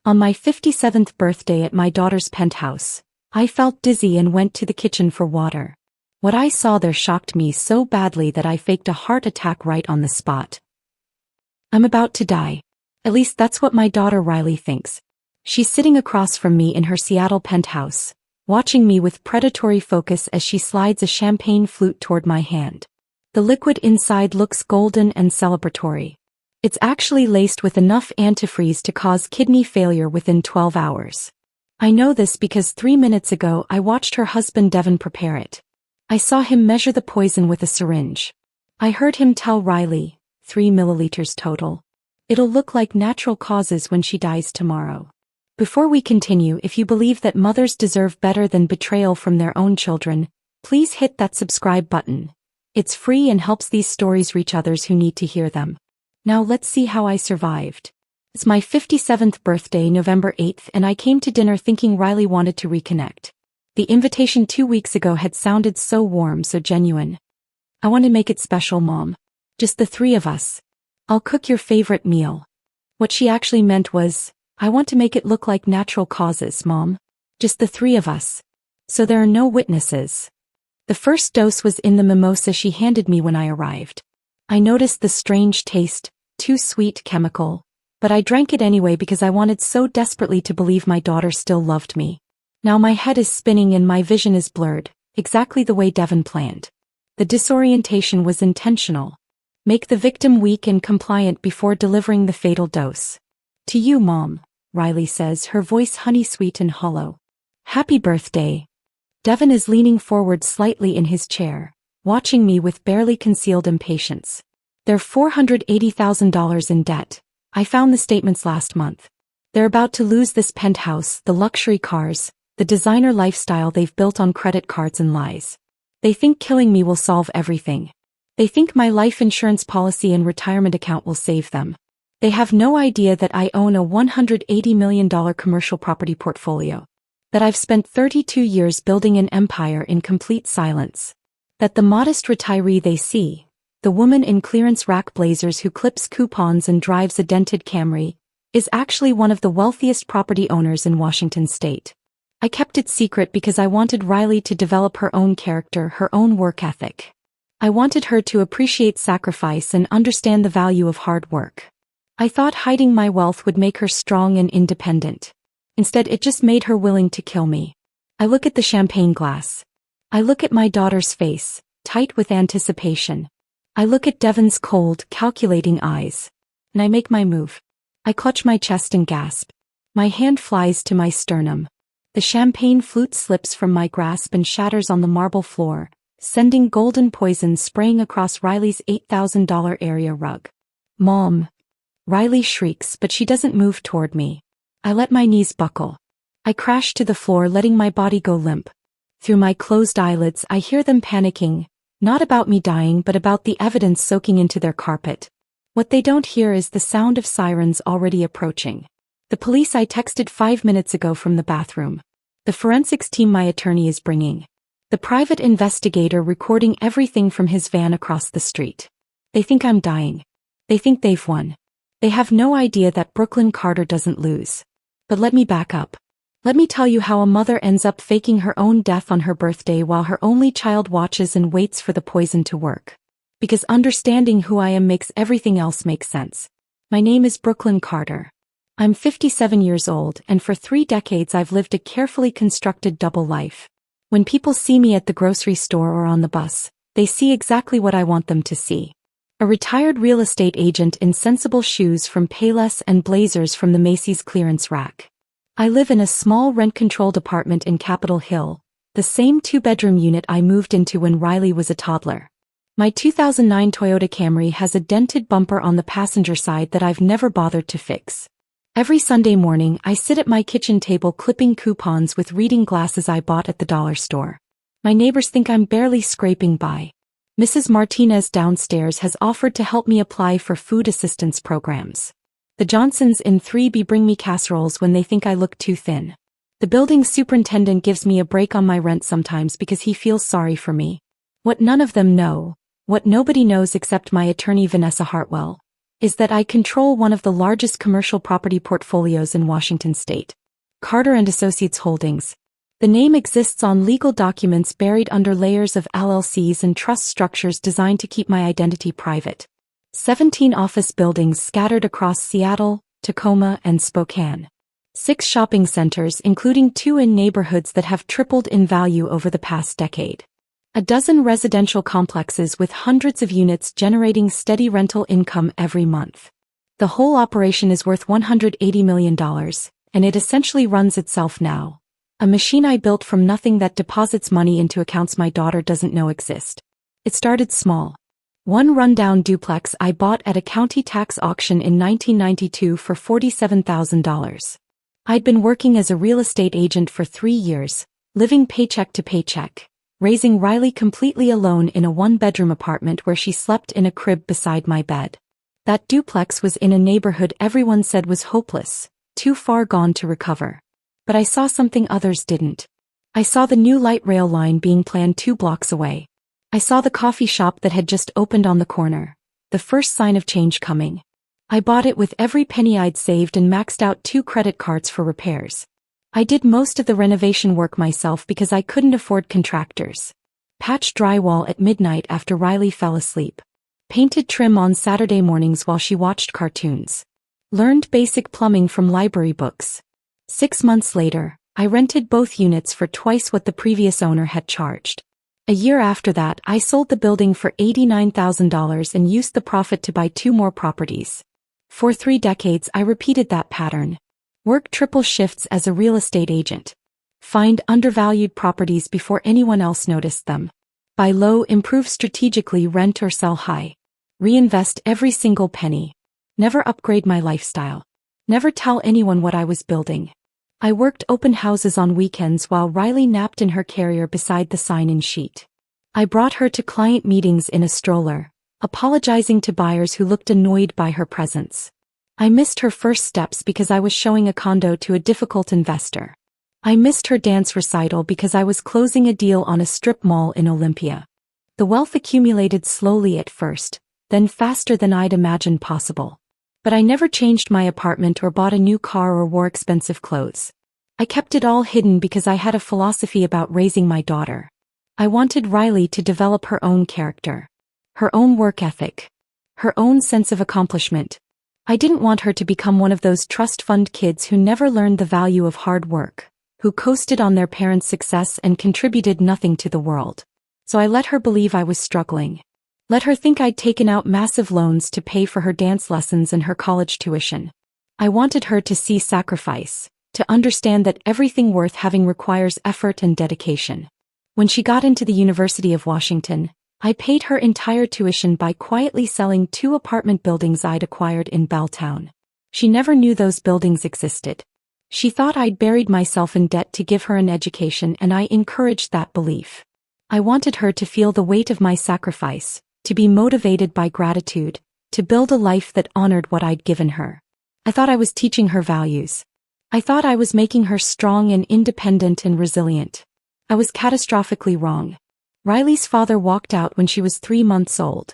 On my 57th birthday at my daughter's penthouse, I felt dizzy and went to the kitchen for water. What I saw there shocked me so badly that I faked a heart attack right on the spot. I'm about to die. At least that's what my daughter Riley thinks. She's sitting across from me in her Seattle penthouse, watching me with predatory focus as she slides a champagne flute toward my hand. The liquid inside looks golden and celebratory. It's actually laced with enough antifreeze to cause kidney failure within 12 hours. I know this because 3 minutes ago I watched her husband Devin prepare it. I saw him measure the poison with a syringe. I heard him tell Riley, 3 milliliters total. It'll look like natural causes when she dies tomorrow. Before we continue, if you believe that mothers deserve better than betrayal from their own children, please hit that subscribe button. It's free and helps these stories reach others who need to hear them. Now let's see how I survived. It's my 57th birthday, November 8th, and I came to dinner thinking Riley wanted to reconnect. The invitation 2 weeks ago had sounded so warm, so genuine. I want to make it special, Mom. Just the three of us. I'll cook your favorite meal. What she actually meant was, I want to make it look like natural causes, Mom. Just the three of us. So there are no witnesses. The first dose was in the mimosa she handed me when I arrived. I noticed the strange taste, too sweet, chemical, but I drank it anyway because I wanted so desperately to believe my daughter still loved me. Now my head is spinning and my vision is blurred, exactly the way Devin planned. The disorientation was intentional. Make the victim weak and compliant before delivering the fatal dose. To you, Mom, Riley says, her voice honey-sweet and hollow. Happy birthday. Devin is leaning forward slightly in his chair, watching me with barely concealed impatience. They're $480,000 in debt. I found the statements last month. They're about to lose this penthouse, the luxury cars, the designer lifestyle they've built on credit cards and lies. They think killing me will solve everything. They think my life insurance policy and retirement account will save them. They have no idea that I own a $180 million commercial property portfolio. That I've spent 32 years building an empire in complete silence. That the modest retiree they see, the woman in clearance rack blazers who clips coupons and drives a dented Camry, is actually one of the wealthiest property owners in Washington state. I kept it secret because I wanted Riley to develop her own character, her own work ethic. I wanted her to appreciate sacrifice and understand the value of hard work. I thought hiding my wealth would make her strong and independent. Instead, it just made her willing to kill me. I look at the champagne glass. I look at my daughter's face, tight with anticipation. I look at Devin's cold, calculating eyes. And I make my move. I clutch my chest and gasp. My hand flies to my sternum. The champagne flute slips from my grasp and shatters on the marble floor, sending golden poison spraying across Riley's $8,000 area rug. Mom. Riley shrieks, but she doesn't move toward me. I let my knees buckle. I crash to the floor, letting my body go limp. Through my closed eyelids, I hear them panicking, not about me dying but about the evidence soaking into their carpet. What they don't hear is the sound of sirens already approaching. The police I texted 5 minutes ago from the bathroom. The forensics team my attorney is bringing. The private investigator recording everything from his van across the street. They think I'm dying. They think they've won. They have no idea that Brooklyn Carter doesn't lose. But let me back up. Let me tell you how a mother ends up faking her own death on her birthday while her only child watches and waits for the poison to work. Because understanding who I am makes everything else make sense. My name is Brooklyn Carter. I'm 57 years old, and for 3 decades I've lived a carefully constructed double life. When people see me at the grocery store or on the bus, they see exactly what I want them to see. A retired real estate agent in sensible shoes from Payless and blazers from the Macy's clearance rack. I live in a small rent-controlled apartment in Capitol Hill, the same 2-bedroom unit I moved into when Riley was a toddler. My 2009 Toyota Camry has a dented bumper on the passenger side that I've never bothered to fix. Every Sunday morning I sit at my kitchen table clipping coupons with reading glasses I bought at the dollar store. My neighbors think I'm barely scraping by. Mrs. Martinez downstairs has offered to help me apply for food assistance programs. The Johnsons in 3B bring me casseroles when they think I look too thin. The building superintendent gives me a break on my rent sometimes because he feels sorry for me. What none of them know, what nobody knows except my attorney Vanessa Hartwell, is that I control one of the largest commercial property portfolios in Washington state. Carter and Associates Holdings. The name exists on legal documents buried under layers of LLCs and trust structures designed to keep my identity private. 17 office buildings scattered across Seattle, Tacoma, and Spokane. 6 shopping centers, including 2 in neighborhoods that have tripled in value over the past decade. A dozen residential complexes with hundreds of units generating steady rental income every month. The whole operation is worth $180 million, and it essentially runs itself now. A machine I built from nothing that deposits money into accounts my daughter doesn't know exist. It started small. One rundown duplex I bought at a county tax auction in 1992 for $47,000. I'd been working as a real estate agent for 3 years, living paycheck to paycheck, raising Riley completely alone in a 1-bedroom apartment where she slept in a crib beside my bed. That duplex was in a neighborhood everyone said was hopeless, too far gone to recover. But I saw something others didn't. I saw the new light rail line being planned 2 blocks away. I saw the coffee shop that had just opened on the corner, the first sign of change coming. I bought it with every penny I'd saved and maxed out 2 credit cards for repairs. I did most of the renovation work myself because I couldn't afford contractors. Patched drywall at midnight after Riley fell asleep. Painted trim on Saturday mornings while she watched cartoons. Learned basic plumbing from library books. 6 months later, I rented both units for twice what the previous owner had charged. A year after that, I sold the building for $89,000 and used the profit to buy 2 more properties. For 3 decades, I repeated that pattern. Work triple shifts as a real estate agent. Find undervalued properties before anyone else noticed them. Buy low, improve strategically, rent or sell high. Reinvest every single penny. Never upgrade my lifestyle. Never tell anyone what I was building. I worked open houses on weekends while Riley napped in her carrier beside the sign-in sheet. I brought her to client meetings in a stroller, apologizing to buyers who looked annoyed by her presence. I missed her first steps because I was showing a condo to a difficult investor. I missed her dance recital because I was closing a deal on a strip mall in Olympia. The wealth accumulated slowly at first, then faster than I'd imagined possible. But I never changed my apartment or bought a new car or wore expensive clothes. I kept it all hidden because I had a philosophy about raising my daughter. I wanted Riley to develop her own character, her own work ethic, her own sense of accomplishment. I didn't want her to become one of those trust fund kids who never learned the value of hard work, who coasted on their parents' success and contributed nothing to the world. So I let her believe I was struggling. Let her think I'd taken out massive loans to pay for her dance lessons and her college tuition. I wanted her to see sacrifice, to understand that everything worth having requires effort and dedication. When she got into the University of Washington, I paid her entire tuition by quietly selling 2 apartment buildings I'd acquired in Belltown. She never knew those buildings existed. She thought I'd buried myself in debt to give her an education, and I encouraged that belief. I wanted her to feel the weight of my sacrifice, to be motivated by gratitude, to build a life that honored what I'd given her. I thought I was teaching her values. I thought I was making her strong and independent and resilient. I was catastrophically wrong. Riley's father walked out when she was 3 months old.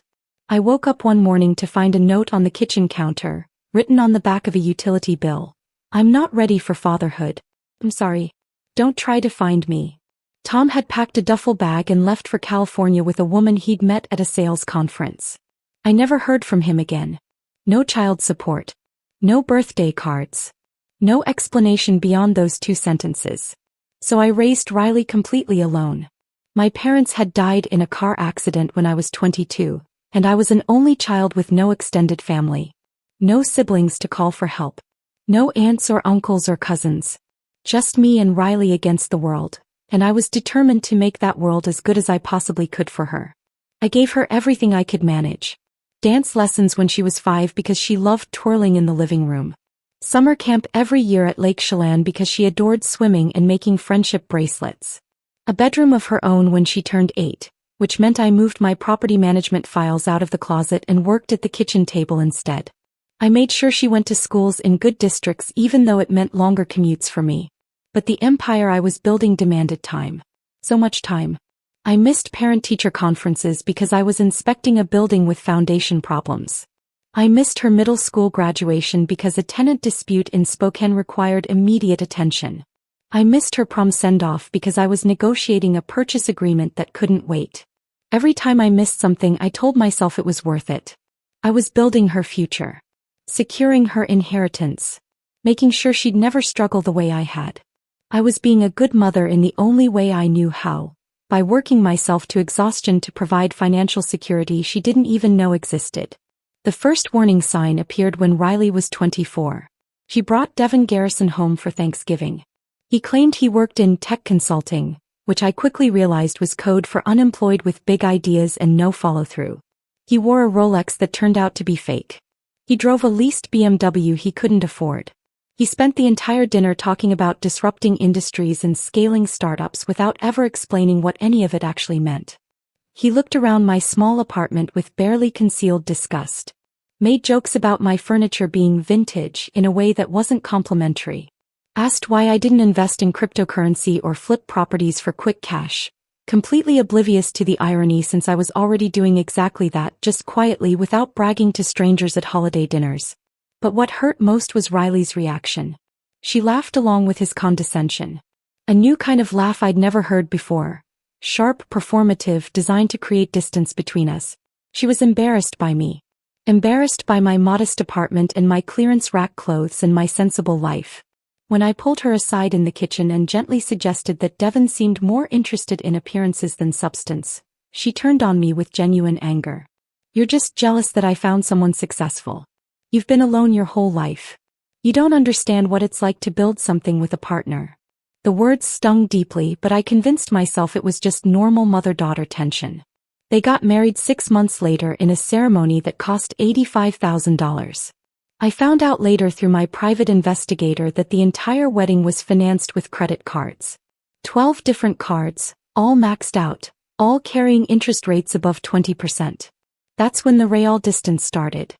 I woke up one morning to find a note on the kitchen counter, written on the back of a utility bill. I'm not ready for fatherhood. I'm sorry. Don't try to find me. Tom had packed a duffel bag and left for California with a woman he'd met at a sales conference. I never heard from him again. No child support. No birthday cards. No explanation beyond those 2 sentences. So I raised Riley completely alone. My parents had died in a car accident when I was 22, and I was an only child with no extended family. No siblings to call for help. No aunts or uncles or cousins. Just me and Riley against the world. And I was determined to make that world as good as I possibly could for her. I gave her everything I could manage. Dance lessons when she was 5 because she loved twirling in the living room. Summer camp every year at Lake Chelan because she adored swimming and making friendship bracelets. A bedroom of her own when she turned 8, which meant I moved my property management files out of the closet and worked at the kitchen table instead. I made sure she went to schools in good districts even though it meant longer commutes for me. But the empire I was building demanded time. So much time. I missed parent-teacher conferences because I was inspecting a building with foundation problems. I missed her middle school graduation because a tenant dispute in Spokane required immediate attention. I missed her prom send-off because I was negotiating a purchase agreement that couldn't wait. Every time I missed something, I told myself it was worth it. I was building her future. Securing her inheritance. Making sure she'd never struggle the way I had. I was being a good mother in the only way I knew how, by working myself to exhaustion to provide financial security she didn't even know existed. The first warning sign appeared when Riley was 24. She brought Devin Garrison home for Thanksgiving. He claimed he worked in tech consulting, which I quickly realized was code for unemployed with big ideas and no follow-through. He wore a Rolex that turned out to be fake. He drove a leased BMW he couldn't afford. He spent the entire dinner talking about disrupting industries and scaling startups without ever explaining what any of it actually meant. He looked around my small apartment with barely concealed disgust. Made jokes about my furniture being vintage in a way that wasn't complimentary. Asked why I didn't invest in cryptocurrency or flip properties for quick cash. Completely oblivious to the irony since I was already doing exactly that, just quietly without bragging to strangers at holiday dinners. But what hurt most was Riley's reaction. She laughed along with his condescension. A new kind of laugh I'd never heard before. Sharp, performative, designed to create distance between us. She was embarrassed by me. Embarrassed by my modest apartment and my clearance rack clothes and my sensible life. When I pulled her aside in the kitchen and gently suggested that Devin seemed more interested in appearances than substance, she turned on me with genuine anger. You're just jealous that I found someone successful. You've been alone your whole life. You don't understand what it's like to build something with a partner. The words stung deeply, but I convinced myself it was just normal mother-daughter tension. They got married 6 months later in a ceremony that cost $85,000. I found out later through my private investigator that the entire wedding was financed with credit cards. 12 different cards, all maxed out, all carrying interest rates above 20%. That's when the real distance started.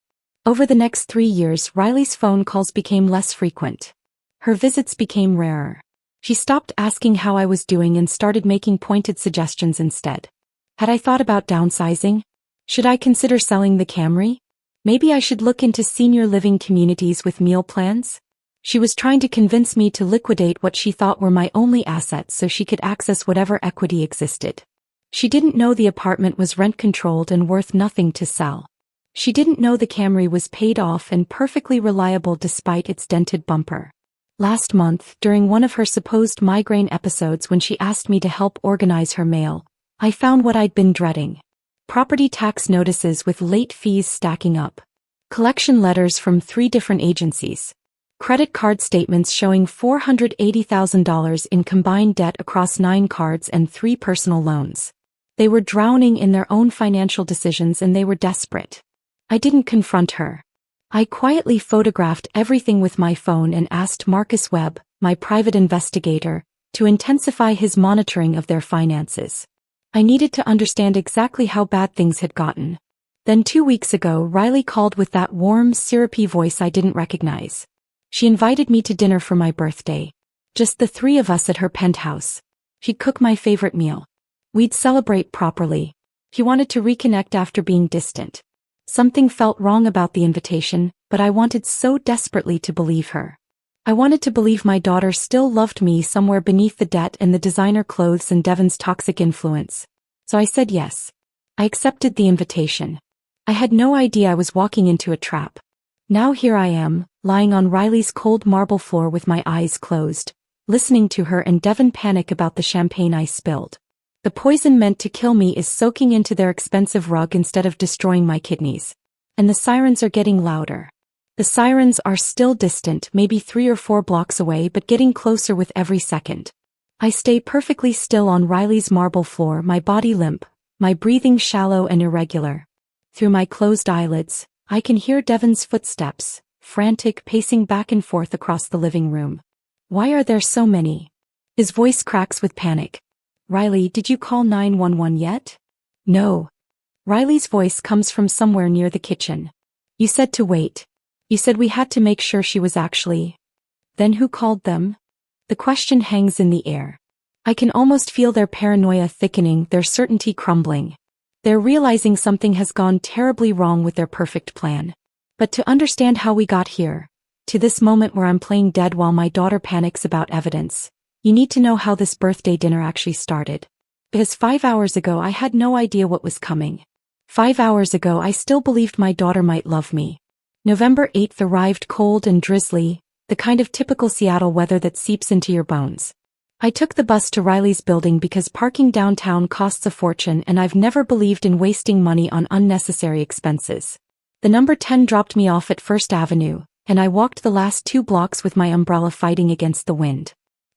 Over the next 3 years, Riley's phone calls became less frequent. Her visits became rarer. She stopped asking how I was doing and started making pointed suggestions instead. Had I thought about downsizing? Should I consider selling the Camry? Maybe I should look into senior living communities with meal plans? She was trying to convince me to liquidate what she thought were my only assets so she could access whatever equity existed. She didn't know the apartment was rent-controlled and worth nothing to sell. She didn't know the Camry was paid off and perfectly reliable despite its dented bumper. Last month, during one of her supposed migraine episodes when she asked me to help organize her mail, I found what I'd been dreading. Property tax notices with late fees stacking up. Collection letters from 3 different agencies. Credit card statements showing $480,000 in combined debt across 9 cards and 3 personal loans. They were drowning in their own financial decisions and they were desperate. I didn't confront her. I quietly photographed everything with my phone and asked Marcus Webb, my private investigator, to intensify his monitoring of their finances. I needed to understand exactly how bad things had gotten. Then 2 weeks ago, Riley called with that warm, syrupy voice I didn't recognize. She invited me to dinner for my birthday. Just the 3 of us at her penthouse. She'd cook my favorite meal. We'd celebrate properly. She wanted to reconnect after being distant. Something felt wrong about the invitation, but I wanted so desperately to believe her. I wanted to believe my daughter still loved me somewhere beneath the debt and the designer clothes and Devin's toxic influence. So I said yes. I accepted the invitation. I had no idea I was walking into a trap. Now here I am, lying on Riley's cold marble floor with my eyes closed, listening to her and Devin panic about the champagne I spilled. The poison meant to kill me is soaking into their expensive rug instead of destroying my kidneys. And the sirens are getting louder. The sirens are still distant, maybe 3 or 4 blocks away, but getting closer with every second. I stay perfectly still on Riley's marble floor, my body limp, my breathing shallow and irregular. Through my closed eyelids, I can hear Devin's footsteps, frantic, pacing back and forth across the living room. Why are there so many? His voice cracks with panic. Riley, did you call 911 yet? No. Riley's voice comes from somewhere near the kitchen. You said to wait. You said we had to make sure she was actually. Then who called them? The question hangs in the air. I can almost feel their paranoia thickening, their certainty crumbling. They're realizing something has gone terribly wrong with their perfect plan. But to understand how we got here, to this moment where I'm playing dead while my daughter panics about evidence, you need to know how this birthday dinner actually started. Because 5 hours ago I had no idea what was coming. 5 hours ago I still believed my daughter might love me. November 8th arrived cold and drizzly, the kind of typical Seattle weather that seeps into your bones. I took the bus to Riley's building because parking downtown costs a fortune and I've never believed in wasting money on unnecessary expenses. The number 10 dropped me off at First Avenue, and I walked the last 2 blocks with my umbrella fighting against the wind.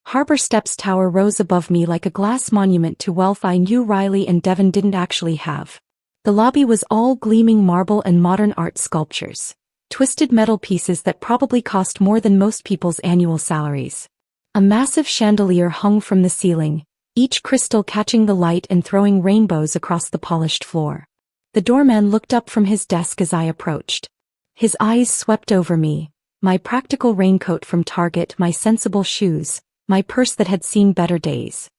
Harbor Steps Tower rose above me like a glass monument to wealth I knew Riley and Devin didn't actually have. The lobby was all gleaming marble and modern art sculptures, twisted metal pieces that probably cost more than most people's annual salaries. A massive chandelier hung from the ceiling, each crystal catching the light and throwing rainbows across the polished floor. The doorman looked up from his desk as I approached. His eyes swept over me, my practical raincoat from Target, my sensible shoes, my purse that had seen better days.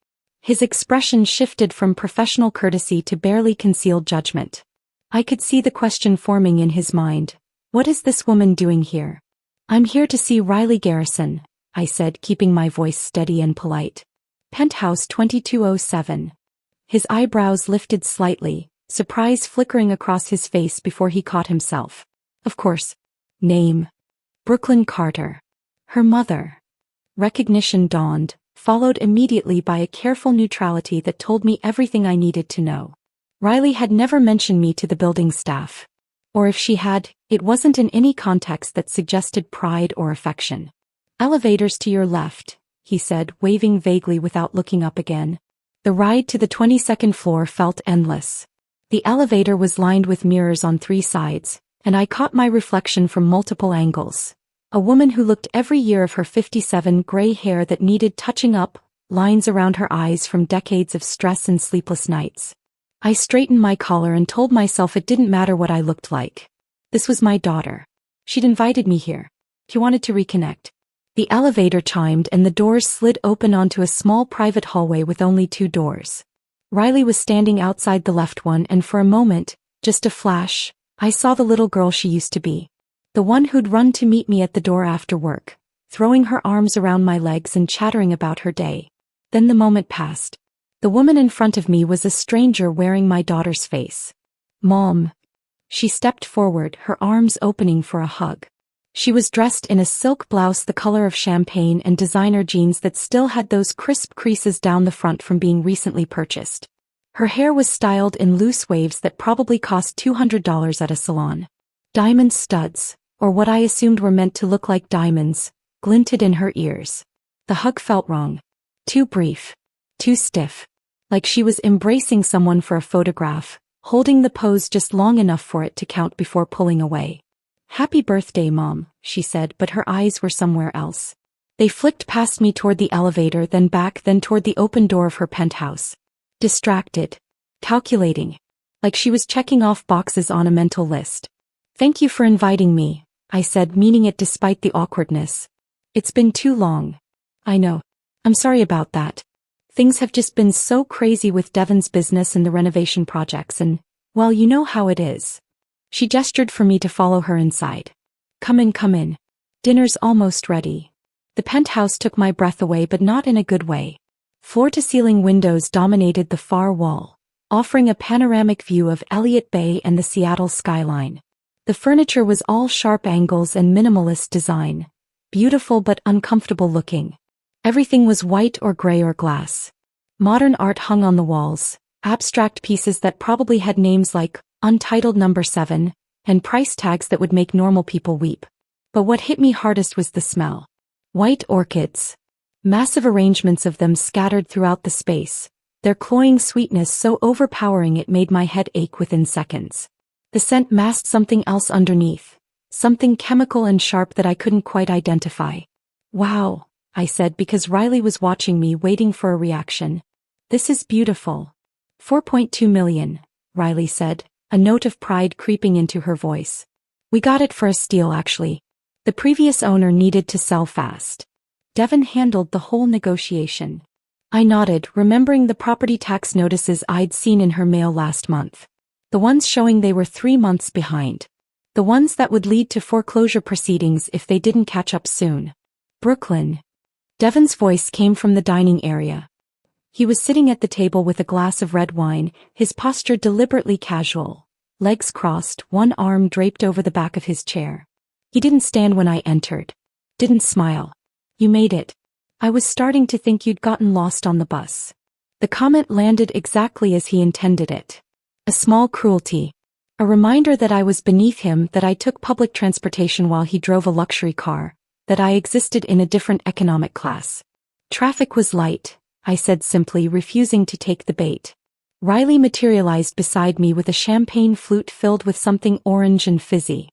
His expression shifted from professional courtesy to barely concealed judgment. I could see the question forming in his mind. What is this woman doing here? I'm here to see Riley Garrison, I said, keeping my voice steady and polite. Penthouse 2207. His eyebrows lifted slightly, surprise flickering across his face before he caught himself. Of course. Name. Brooklyn Carter. Her mother. Recognition dawned, followed immediately by a careful neutrality that told me everything I needed to know. Riley had never mentioned me to the building staff. Or if she had, it wasn't in any context that suggested pride or affection. Elevators to your left, he said, waving vaguely without looking up again. The ride to the 22nd floor felt endless. The elevator was lined with mirrors on 3 sides, and I caught my reflection from multiple angles. A woman who looked every year of her 57, gray hair that needed touching up, lines around her eyes from decades of stress and sleepless nights. I straightened my collar and told myself it didn't matter what I looked like. This was my daughter. She'd invited me here. She wanted to reconnect. The elevator chimed and the doors slid open onto a small private hallway with only 2 doors. Riley was standing outside the left one, and for a moment, just a flash, I saw the little girl she used to be. The one who'd run to meet me at the door after work, throwing her arms around my legs and chattering about her day. Then the moment passed. The woman in front of me was a stranger wearing my daughter's face. Mom. She stepped forward, her arms opening for a hug. She was dressed in a silk blouse the color of champagne and designer jeans that still had those crisp creases down the front from being recently purchased. Her hair was styled in loose waves that probably cost $200 at a salon. Diamond studs, or what I assumed were meant to look like diamonds, glinted in her ears. The hug felt wrong. Too brief. Too stiff. Like she was embracing someone for a photograph, holding the pose just long enough for it to count before pulling away. Happy birthday, Mom, she said, but her eyes were somewhere else. They flicked past me toward the elevator, then back, then toward the open door of her penthouse. Distracted. Calculating. Like she was checking off boxes on a mental list. Thank you for inviting me, I said, meaning it despite the awkwardness. It's been too long. I know. I'm sorry about that. Things have just been so crazy with Devin's business and the renovation projects and, well, you know how it is. She gestured for me to follow her inside. Come in, come in. Dinner's almost ready. The penthouse took my breath away, but not in a good way. Floor-to-ceiling windows dominated the far wall, offering a panoramic view of Elliott Bay and the Seattle skyline. The furniture was all sharp angles and minimalist design, beautiful but uncomfortable looking. Everything was white or gray or glass. Modern art hung on the walls, abstract pieces that probably had names like Untitled Number 7, and price tags that would make normal people weep. But what hit me hardest was the smell. White orchids. Massive arrangements of them scattered throughout the space, their cloying sweetness so overpowering it made my head ache within seconds. The scent masked something else underneath, something chemical and sharp that I couldn't quite identify. Wow, I said because Riley was watching me, waiting for a reaction. This is beautiful. 4.2 million, Riley said, a note of pride creeping into her voice. We got it for a steal, actually. The previous owner needed to sell fast. Devin handled the whole negotiation. I nodded, remembering the property tax notices I'd seen in her mail last month. The ones showing they were 3 months behind. The ones that would lead to foreclosure proceedings if they didn't catch up soon. Brooklyn. Devon's voice came from the dining area. He was sitting at the table with a glass of red wine, his posture deliberately casual. Legs crossed, one arm draped over the back of his chair. He didn't stand when I entered. Didn't smile. You made it. I was starting to think you'd gotten lost on the bus. The comment landed exactly as he intended it. A small cruelty. A reminder that I was beneath him, that I took public transportation while he drove a luxury car, that I existed in a different economic class. Traffic was light, I said simply, refusing to take the bait. Riley materialized beside me with a champagne flute filled with something orange and fizzy.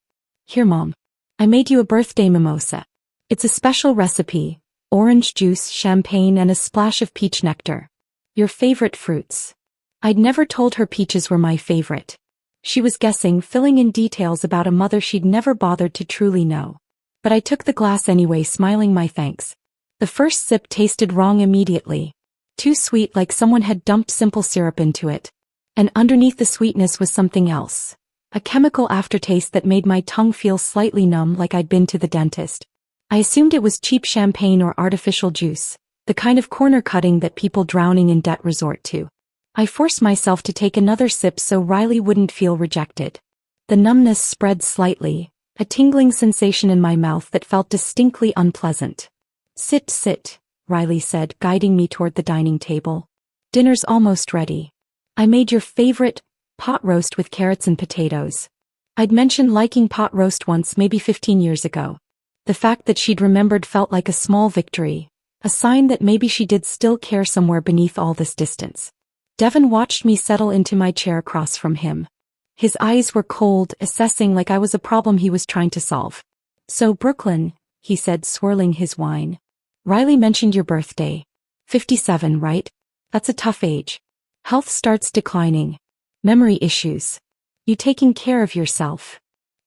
Here, Mom. I made you a birthday mimosa. It's a special recipe, orange juice, champagne, and a splash of peach nectar. Your favorite fruits. I'd never told her peaches were my favorite. She was guessing, filling in details about a mother she'd never bothered to truly know. But I took the glass anyway, smiling my thanks. The first sip tasted wrong immediately. Too sweet, like someone had dumped simple syrup into it. And underneath the sweetness was something else. A chemical aftertaste that made my tongue feel slightly numb, like I'd been to the dentist. I assumed it was cheap champagne or artificial juice, the kind of corner cutting that people drowning in debt resort to. I forced myself to take another sip so Riley wouldn't feel rejected. The numbness spread slightly, a tingling sensation in my mouth that felt distinctly unpleasant. Sit, Riley said, guiding me toward the dining table. Dinner's almost ready. I made your favorite pot roast with carrots and potatoes. I'd mentioned liking pot roast once, maybe 15 years ago. The fact that she'd remembered felt like a small victory, a sign that maybe she did still care somewhere beneath all this distance. Devon watched me settle into my chair across from him. His eyes were cold, assessing like I was a problem he was trying to solve. So Brooklyn, he said, swirling his wine. Riley mentioned your birthday. 57, right? That's a tough age. Health starts declining. Memory issues. You taking care of yourself?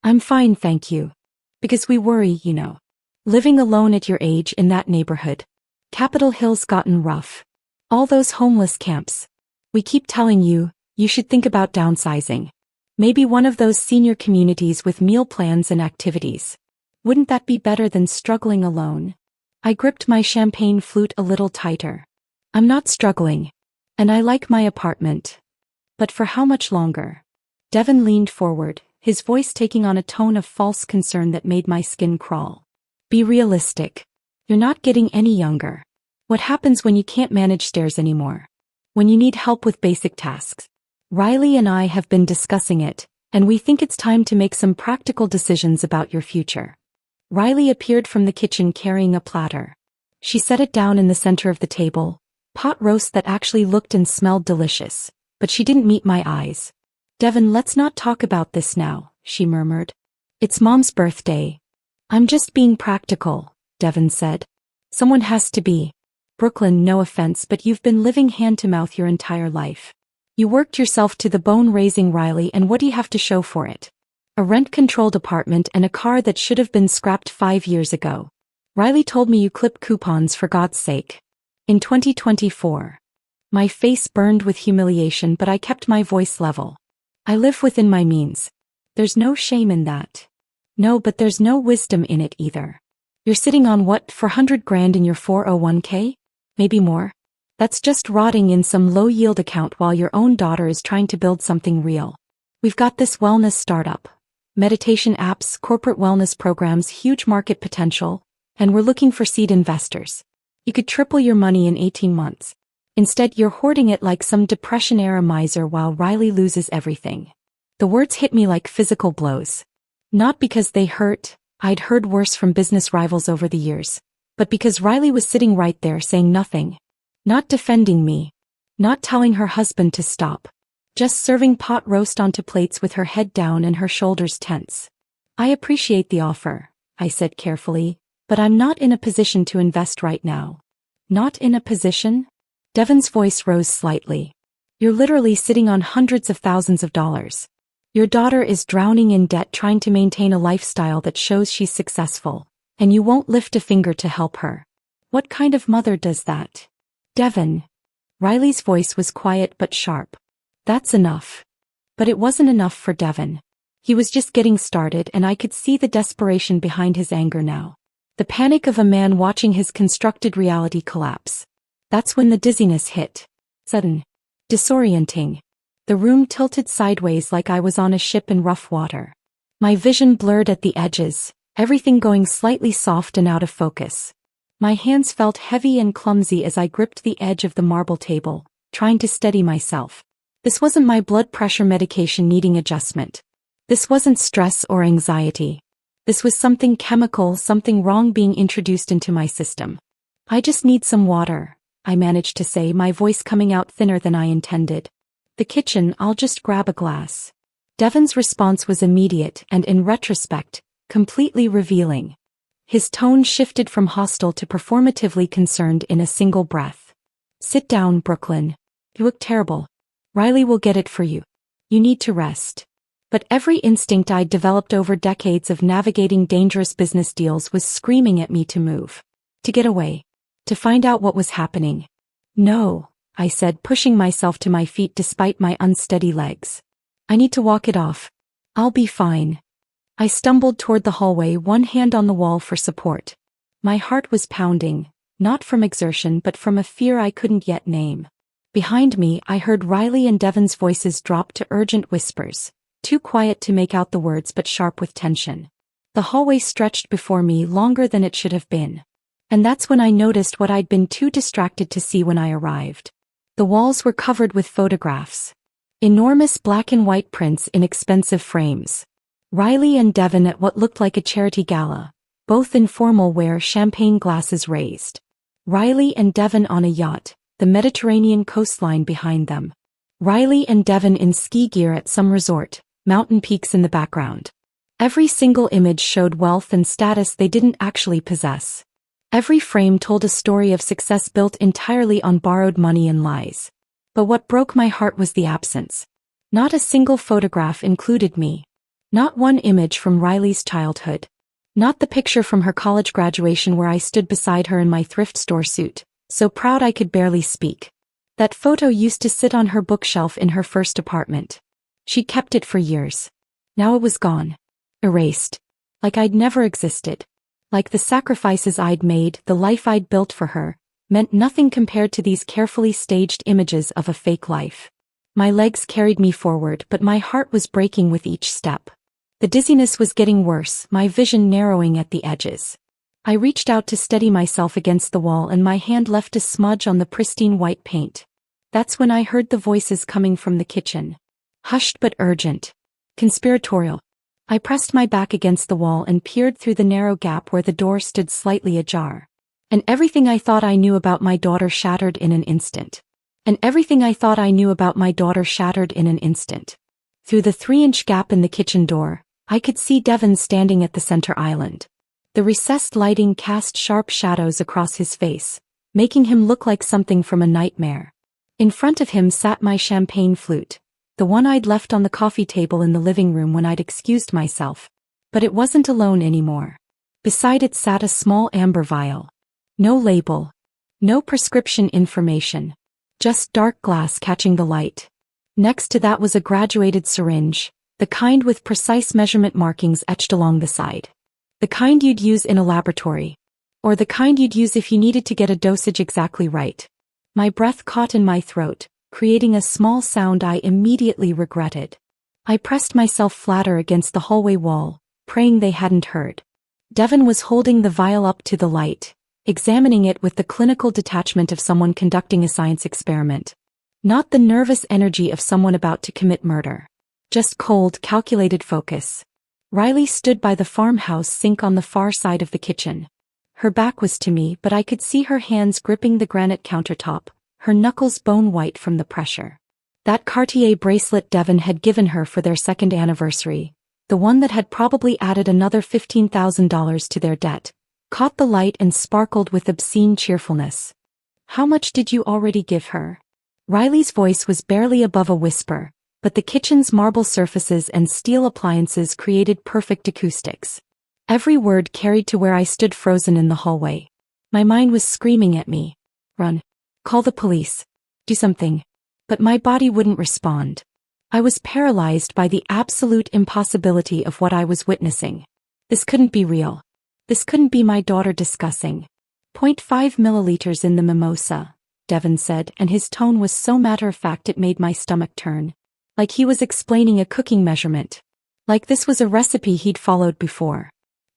I'm fine, thank you. Because we worry, you know. Living alone at your age in that neighborhood. Capitol Hill's gotten rough. All those homeless camps. We keep telling you, you should think about downsizing. Maybe one of those senior communities with meal plans and activities. Wouldn't that be better than struggling alone? I gripped my champagne flute a little tighter. I'm not struggling. And I like my apartment. But for how much longer? Devon leaned forward, his voice taking on a tone of false concern that made my skin crawl. Be realistic. You're not getting any younger. What happens when you can't manage stairs anymore? When you need help with basic tasks? Riley and I have been discussing it, and we think it's time to make some practical decisions about your future. Riley appeared from the kitchen carrying a platter. She set it down in the center of the table, pot roast that actually looked and smelled delicious, but she didn't meet my eyes. Devon, let's not talk about this now, she murmured. It's Mom's birthday. I'm just being practical, Devon said. Someone has to be. Brooklyn, no offense, but you've been living hand-to-mouth your entire life. You worked yourself to the bone raising Riley, and what do you have to show for it? A rent-controlled apartment and a car that should have been scrapped 5 years ago. Riley told me you clip coupons, for God's sake. In 2024. My face burned with humiliation, but I kept my voice level. I live within my means. There's no shame in that. No, but there's no wisdom in it either. You're sitting on what, $400,000 in your 401k? Maybe more? That's just rotting in some low-yield account while your own daughter is trying to build something real. We've got this wellness startup. Meditation apps, corporate wellness programs, huge market potential, and we're looking for seed investors. You could triple your money in 18 months. Instead, you're hoarding it like some Depression-era miser while Riley loses everything. The words hit me like physical blows. Not because they hurt, I'd heard worse from business rivals over the years, but because Riley was sitting right there saying nothing. Not defending me. Not telling her husband to stop. Just serving pot roast onto plates with her head down and her shoulders tense. I appreciate the offer, I said carefully, but I'm not in a position to invest right now. Not in a position? Devon's voice rose slightly. You're literally sitting on hundreds of thousands of dollars. Your daughter is drowning in debt trying to maintain a lifestyle that shows she's successful, and you won't lift a finger to help her. What kind of mother does that? Devon. Riley's voice was quiet but sharp. That's enough. But it wasn't enough for Devon. He was just getting started and I could see the desperation behind his anger now. The panic of a man watching his constructed reality collapse. That's when the dizziness hit. Sudden. Disorienting. The room tilted sideways like I was on a ship in rough water. My vision blurred at the edges, everything going slightly soft and out of focus. My hands felt heavy and clumsy as I gripped the edge of the marble table, trying to steady myself. This wasn't my blood pressure medication needing adjustment. This wasn't stress or anxiety. This was something chemical, something wrong being introduced into my system. I just need some water, I managed to say, my voice coming out thinner than I intended. The kitchen, I'll just grab a glass. Devon's response was immediate and, in retrospect, completely revealing. His tone shifted from hostile to performatively concerned in a single breath. Sit down, Brooklyn. You look terrible. Riley will get it for you. You need to rest. But every instinct I'd developed over decades of navigating dangerous business deals was screaming at me to move. To get away. To find out what was happening. No, I said, pushing myself to my feet despite my unsteady legs. I need to walk it off. I'll be fine. I stumbled toward the hallway, one hand on the wall for support. My heart was pounding, not from exertion but from a fear I couldn't yet name. Behind me, I heard Riley and Devon's voices drop to urgent whispers. Too quiet to make out the words but sharp with tension. The hallway stretched before me longer than it should have been. And that's when I noticed what I'd been too distracted to see when I arrived. The walls were covered with photographs. Enormous black and white prints in expensive frames. Riley and Devon at what looked like a charity gala, both in formal wear, champagne glasses raised. Riley and Devon on a yacht, the Mediterranean coastline behind them. Riley and Devon in ski gear at some resort, mountain peaks in the background. Every single image showed wealth and status they didn't actually possess. Every frame told a story of success built entirely on borrowed money and lies. But what broke my heart was the absence. Not a single photograph included me. Not one image from Riley's childhood. Not the picture from her college graduation where I stood beside her in my thrift store suit, so proud I could barely speak. That photo used to sit on her bookshelf in her first apartment. She kept it for years. Now it was gone. Erased. Like I'd never existed. Like the sacrifices I'd made, the life I'd built for her, meant nothing compared to these carefully staged images of a fake life. My legs carried me forward, but my heart was breaking with each step. The dizziness was getting worse, my vision narrowing at the edges. I reached out to steady myself against the wall and my hand left a smudge on the pristine white paint. That's when I heard the voices coming from the kitchen. Hushed but urgent. Conspiratorial. I pressed my back against the wall and peered through the narrow gap where the door stood slightly ajar. And everything I thought I knew about my daughter shattered in an instant. And everything I thought I knew about my daughter shattered in an instant. Through the 3-inch gap in the kitchen door, I could see Devon standing at the center island. The recessed lighting cast sharp shadows across his face, making him look like something from a nightmare. In front of him sat my champagne flute, the one I'd left on the coffee table in the living room when I'd excused myself. But it wasn't alone anymore. Beside it sat a small amber vial. No label. No prescription information. Just dark glass catching the light. Next to that was a graduated syringe, the kind with precise measurement markings etched along the side. The kind you'd use in a laboratory. Or the kind you'd use if you needed to get a dosage exactly right. My breath caught in my throat, creating a small sound I immediately regretted. I pressed myself flatter against the hallway wall, praying they hadn't heard. Devon was holding the vial up to the light, examining it with the clinical detachment of someone conducting a science experiment. Not the nervous energy of someone about to commit murder. Just cold, calculated focus. Riley stood by the farmhouse sink on the far side of the kitchen. Her back was to me, but I could see her hands gripping the granite countertop, her knuckles bone white from the pressure. That Cartier bracelet Devon had given her for their second anniversary, the one that had probably added another $15,000 to their debt, caught the light and sparkled with obscene cheerfulness. How much did you already give her? Riley's voice was barely above a whisper, but the kitchen's marble surfaces and steel appliances created perfect acoustics. Every word carried to where I stood frozen in the hallway. My mind was screaming at me. Run. Call the police. Do something. But my body wouldn't respond. I was paralyzed by the absolute impossibility of what I was witnessing. This couldn't be real. This couldn't be my daughter discussing. "0.5 milliliters in the mimosa," Devon said, and his tone was so matter-of-fact it made my stomach turn. Like he was explaining a cooking measurement. Like this was a recipe he'd followed before.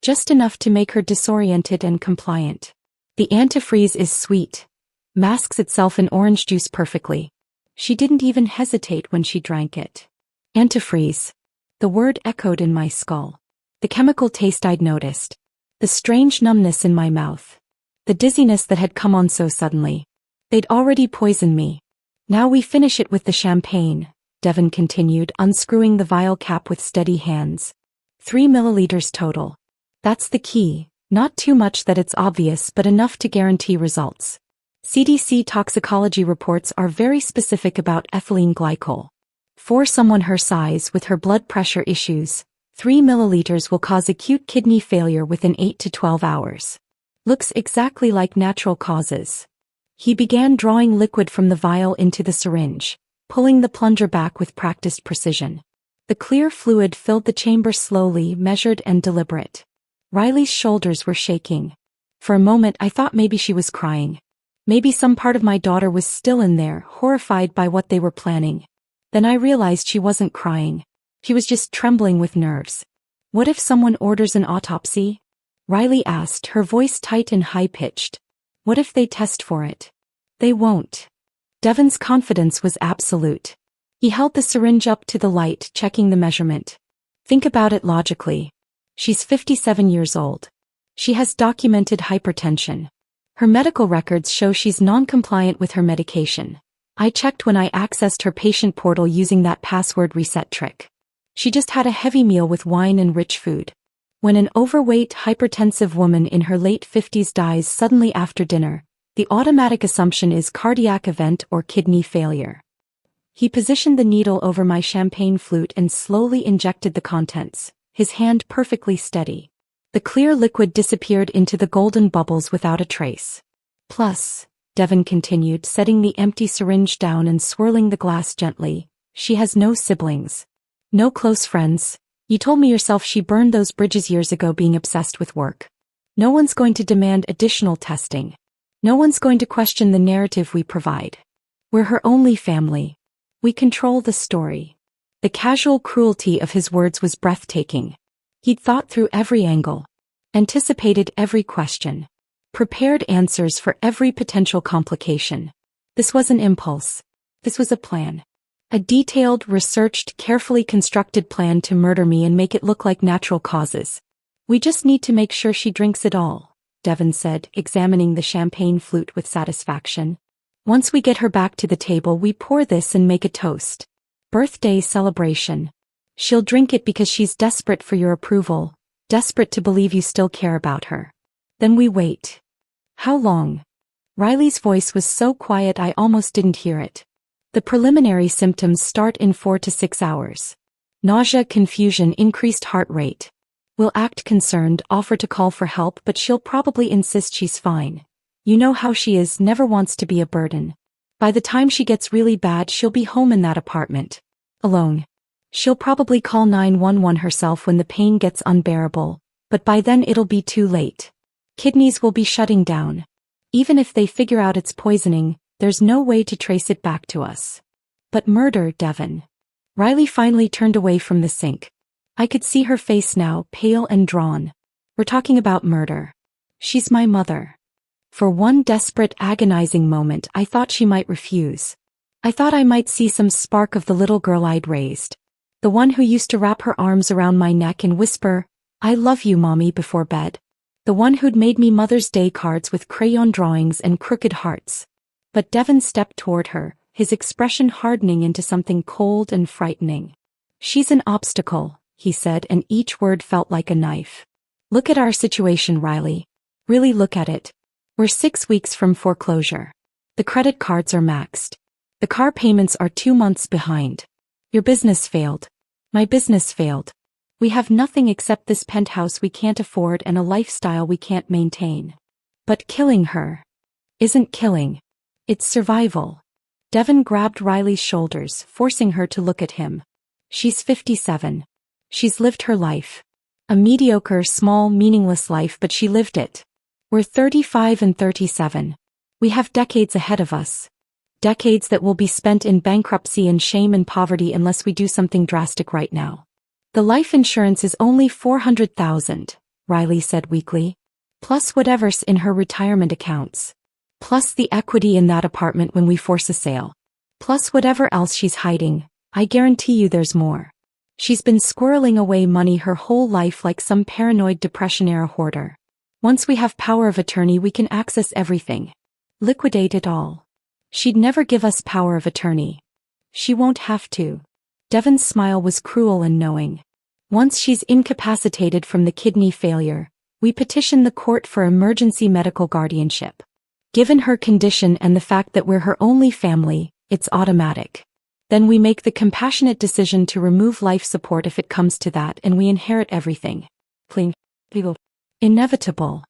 Just enough to make her disoriented and compliant. "The antifreeze is sweet. Masks itself in orange juice perfectly." She didn't even hesitate when she drank it. Antifreeze. The word echoed in my skull. The chemical taste I'd noticed. The strange numbness in my mouth. The dizziness that had come on so suddenly. They'd already poisoned me. "Now we finish it with the champagne," Devon continued, unscrewing the vial cap with steady hands. 3 milliliters total. That's the key, not too much that it's obvious but enough to guarantee results. CDC toxicology reports are very specific about ethylene glycol. For someone her size with her blood pressure issues, 3 milliliters will cause acute kidney failure within 8 to 12 hours. Looks exactly like natural causes. He began drawing liquid from the vial into the syringe, pulling the plunger back with practiced precision. The clear fluid filled the chamber slowly, measured and deliberate. Riley's shoulders were shaking. For a moment I thought maybe she was crying. Maybe some part of my daughter was still in there, horrified by what they were planning. Then I realized she wasn't crying. She was just trembling with nerves. "What if someone orders an autopsy?" Riley asked, her voice tight and high-pitched. "What if they test for it?" "They won't." Devon's confidence was absolute. He held the syringe up to the light, checking the measurement. "Think about it logically. She's 57 years old. She has documented hypertension. Her medical records show she's non-compliant with her medication. I checked when I accessed her patient portal using that password reset trick. She just had a heavy meal with wine and rich food. When an overweight, hypertensive woman in her late 50s dies suddenly after dinner, the automatic assumption is cardiac event or kidney failure." He positioned the needle over my champagne flute and slowly injected the contents, his hand perfectly steady. The clear liquid disappeared into the golden bubbles without a trace. "Plus," Devon continued, setting the empty syringe down and swirling the glass gently, "she has no siblings. No close friends. You told me yourself she burned those bridges years ago being obsessed with work. No one's going to demand additional testing. No one's going to question the narrative we provide. We're her only family. We control the story." The casual cruelty of his words was breathtaking. He'd thought through every angle, anticipated every question, prepared answers for every potential complication. This was an impulse. This was a plan. A detailed, researched, carefully constructed plan to murder me and make it look like natural causes. "We just need to make sure she drinks it all," Devon said, examining the champagne flute with satisfaction. "Once we get her back to the table we pour this and make a toast. Birthday celebration. She'll drink it because she's desperate for your approval, desperate to believe you still care about her. Then we wait." "How long?" Riley's voice was so quiet I almost didn't hear it. "The preliminary symptoms start in 4 to 6 hours. Nausea, confusion, increased heart rate. We'll act concerned, offer to call for help, but she'll probably insist she's fine. You know how she is, never wants to be a burden. By the time she gets really bad she'll be home in that apartment. Alone. She'll probably call 911 herself when the pain gets unbearable, but by then it'll be too late. Kidneys will be shutting down. Even if they figure out it's poisoning, there's no way to trace it back to us." "But murder, Devon." Riley finally turned away from the sink. I could see her face now, pale and drawn. "We're talking about murder. She's my mother." For one desperate, agonizing moment I thought she might refuse. I thought I might see some spark of the little girl I'd raised. The one who used to wrap her arms around my neck and whisper, "I love you, Mommy," before bed. The one who'd made me Mother's Day cards with crayon drawings and crooked hearts. But Devon stepped toward her, his expression hardening into something cold and frightening. "She's an obstacle," he said, and each word felt like a knife. "Look at our situation, Riley. Really look at it. We're 6 weeks from foreclosure. The credit cards are maxed. The car payments are 2 months behind. Your business failed. My business failed. We have nothing except this penthouse we can't afford and a lifestyle we can't maintain. But killing her isn't killing. It's survival. Devon grabbed Riley's shoulders, forcing her to look at him. She's 57. She's lived her life. A mediocre, small, meaningless life, but she lived it. We're 35 and 37. We have decades ahead of us. Decades that will be spent in bankruptcy and shame and poverty unless we do something drastic right now. The life insurance is only $400,000, Riley said weakly. Plus whatever's in her retirement accounts. Plus the equity in that apartment when we force a sale. Plus whatever else she's hiding. I guarantee you there's more. She's been squirreling away money her whole life like some paranoid Depression-era hoarder. Once we have power of attorney we can access everything. Liquidate it all. She'd never give us power of attorney. She won't have to. Devon's smile was cruel and knowing. Once she's incapacitated from the kidney failure, we petition the court for emergency medical guardianship. Given her condition and the fact that we're her only family, it's automatic. Then we make the compassionate decision to remove life support if it comes to that and we inherit everything. Clean. Inevitable.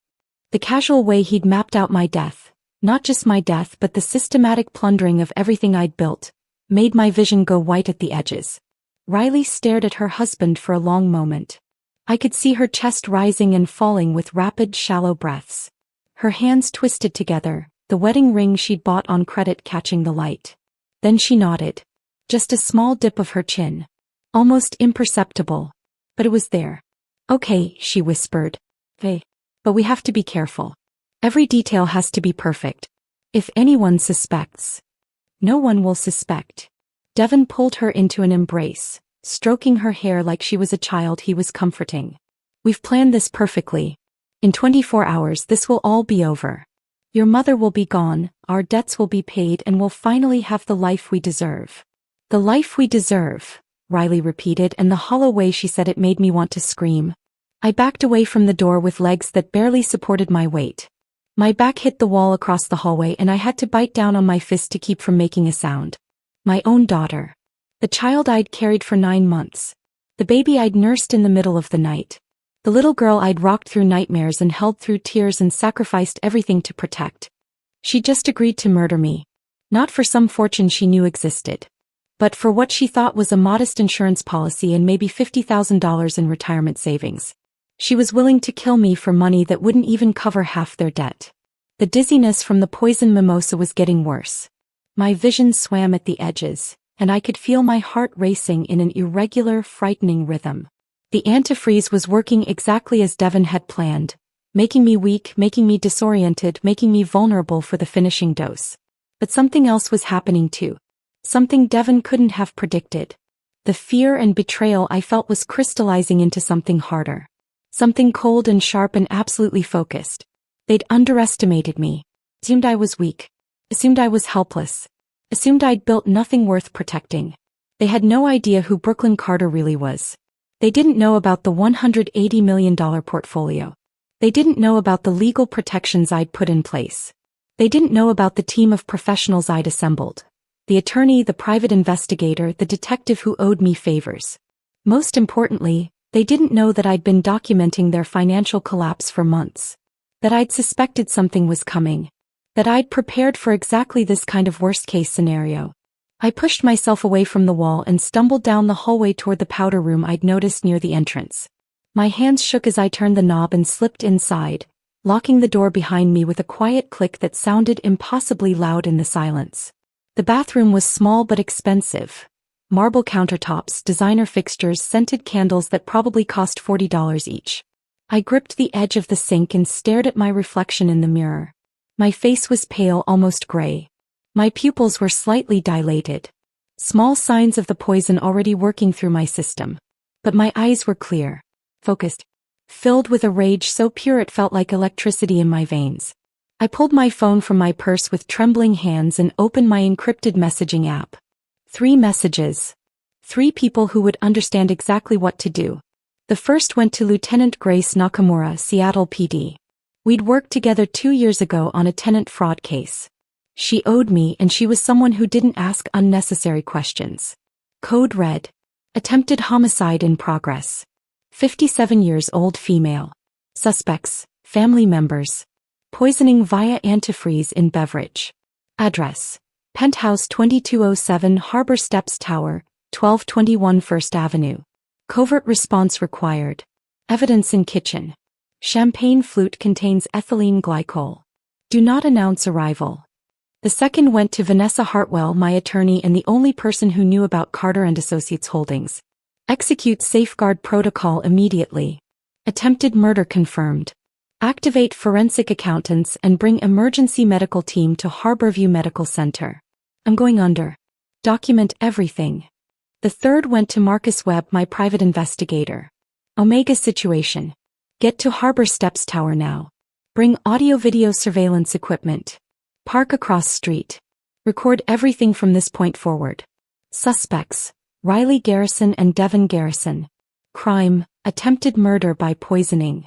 The casual way he'd mapped out my death, not just my death but the systematic plundering of everything I'd built, made my vision go white at the edges. Riley stared at her husband for a long moment. I could see her chest rising and falling with rapid, shallow breaths. Her hands twisted together, the wedding ring she'd bought on credit catching the light. Then she nodded. Just a small dip of her chin. Almost imperceptible. But it was there. Okay, she whispered. Hey. But we have to be careful. Every detail has to be perfect. If anyone suspects, no one will suspect. Devon pulled her into an embrace, stroking her hair like she was a child he was comforting. We've planned this perfectly. In 24 hours this will all be over. Your mother will be gone, our debts will be paid and we'll finally have the life we deserve. The life we deserve, Riley repeated, and the hollow way she said it made me want to scream. I backed away from the door with legs that barely supported my weight. My back hit the wall across the hallway and I had to bite down on my fist to keep from making a sound. My own daughter. The child I'd carried for 9 months. The baby I'd nursed in the middle of the night. The little girl I'd rocked through nightmares and held through tears and sacrificed everything to protect. She just agreed to murder me. Not for some fortune she knew existed. But for what she thought was a modest insurance policy and maybe $50,000 in retirement savings. She was willing to kill me for money that wouldn't even cover half their debt. The dizziness from the poison mimosa was getting worse. My vision swam at the edges, and I could feel my heart racing in an irregular, frightening rhythm. The antifreeze was working exactly as Devon had planned, making me weak, making me disoriented, making me vulnerable for the finishing dose. But something else was happening too. Something Devon couldn't have predicted. The fear and betrayal I felt was crystallizing into something harder. Something cold and sharp and absolutely focused. They'd underestimated me. Assumed I was weak. Assumed I was helpless. Assumed I'd built nothing worth protecting. They had no idea who Brooklyn Carter really was. They didn't know about the $180 million portfolio. They didn't know about the legal protections I'd put in place. They didn't know about the team of professionals I'd assembled. The attorney, the private investigator, the detective who owed me favors. Most importantly, they didn't know that I'd been documenting their financial collapse for months. That I'd suspected something was coming. That I'd prepared for exactly this kind of worst-case scenario. I pushed myself away from the wall and stumbled down the hallway toward the powder room I'd noticed near the entrance. My hands shook as I turned the knob and slipped inside, locking the door behind me with a quiet click that sounded impossibly loud in the silence. The bathroom was small but expensive. Marble countertops, designer fixtures, scented candles that probably cost $40 each. I gripped the edge of the sink and stared at my reflection in the mirror. My face was pale, almost gray. My pupils were slightly dilated. Small signs of the poison already working through my system. But my eyes were clear, focused, filled with a rage so pure it felt like electricity in my veins. I pulled my phone from my purse with trembling hands and opened my encrypted messaging app. 3 messages. 3 people who would understand exactly what to do. The first went to Lieutenant Grace Nakamura, Seattle PD. We'd worked together 2 years ago on a tenant fraud case. She owed me and she was someone who didn't ask unnecessary questions. Code red. Attempted homicide in progress. 57 years old female. Suspects, family members. Poisoning via antifreeze in beverage. Address. Penthouse 2207 Harbor Steps Tower, 1221 First Avenue. Covert response required. Evidence in kitchen. Champagne flute contains ethylene glycol. Do not announce arrival. The second went to Vanessa Hartwell, my attorney and the only person who knew about Carter and Associates Holdings. Execute safeguard protocol immediately. Attempted murder confirmed. Activate forensic accountants and bring emergency medical team to Harborview Medical Center. I'm going under. Document everything. The third went to Marcus Webb, my private investigator. Omega situation. Get to Harbor Steps Tower now. Bring audio-video surveillance equipment. Park across street. Record everything from this point forward. Suspects: Riley Garrison and Devin Garrison. Crime: attempted murder by poisoning.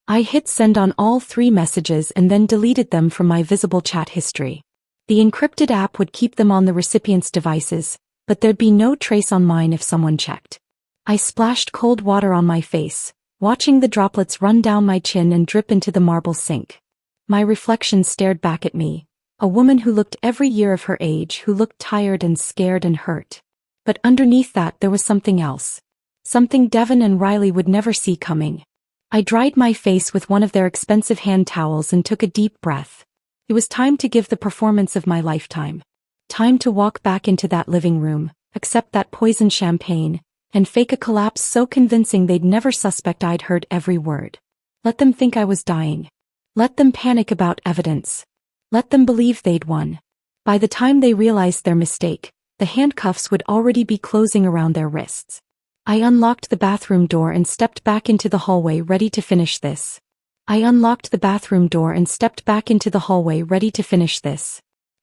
I hit send on all 3 messages and then deleted them from my visible chat history. The encrypted app would keep them on the recipient's devices, but there'd be no trace on mine if someone checked. I splashed cold water on my face, watching the droplets run down my chin and drip into the marble sink. My reflection stared back at me, a woman who looked every year of her age, who looked tired and scared and hurt. But underneath that there was something else. Something Devin and Riley would never see coming. I dried my face with one of their expensive hand towels and took a deep breath. It was time to give the performance of my lifetime. Time to walk back into that living room, accept that poisoned champagne, and fake a collapse so convincing they'd never suspect I'd heard every word. Let them think I was dying. Let them panic about evidence. Let them believe they'd won. By the time they realized their mistake, the handcuffs would already be closing around their wrists. I unlocked the bathroom door and stepped back into the hallway ready to finish this.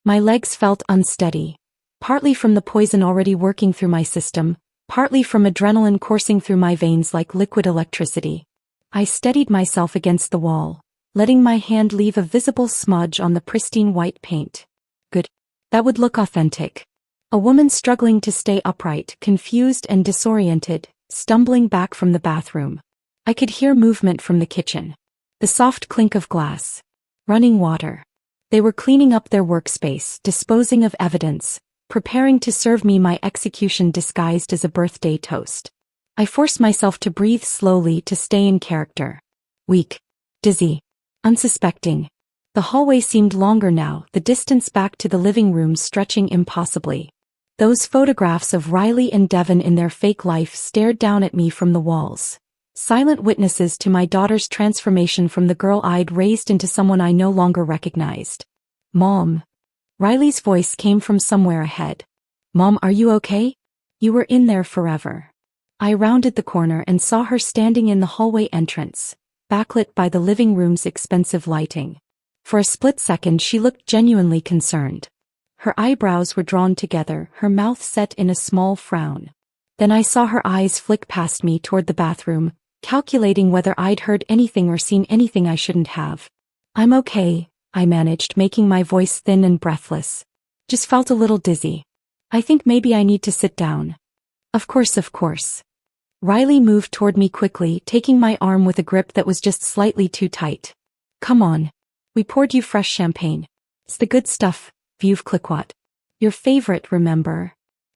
My legs felt unsteady. Partly from the poison already working through my system, partly from adrenaline coursing through my veins like liquid electricity. I steadied myself against the wall, letting my hand leave a visible smudge on the pristine white paint. Good. That would look authentic. A woman struggling to stay upright, confused and disoriented, stumbling back from the bathroom. I could hear movement from the kitchen. The soft clink of glass. Running water. They were cleaning up their workspace, disposing of evidence, preparing to serve me my execution disguised as a birthday toast. I forced myself to breathe slowly to stay in character. Weak. Dizzy. Unsuspecting. The hallway seemed longer now, the distance back to the living room stretching impossibly. Those photographs of Riley and Devin in their fake life stared down at me from the walls. Silent witnesses to my daughter's transformation from the girl I'd raised into someone I no longer recognized. Mom. Riley's voice came from somewhere ahead. Mom, are you okay? You were in there forever. I rounded the corner and saw her standing in the hallway entrance, backlit by the living room's expensive lighting. For a split second she looked genuinely concerned. Her eyebrows were drawn together, her mouth set in a small frown. Then I saw her eyes flick past me toward the bathroom, calculating whether I'd heard anything or seen anything I shouldn't have. I'm okay, I managed, making my voice thin and breathless. Just felt a little dizzy. I think maybe I need to sit down. Of course. Riley moved toward me quickly, taking my arm with a grip that was just slightly too tight. Come on. We poured you fresh champagne. It's the good stuff, Veuve Clicquot. Your favorite, remember?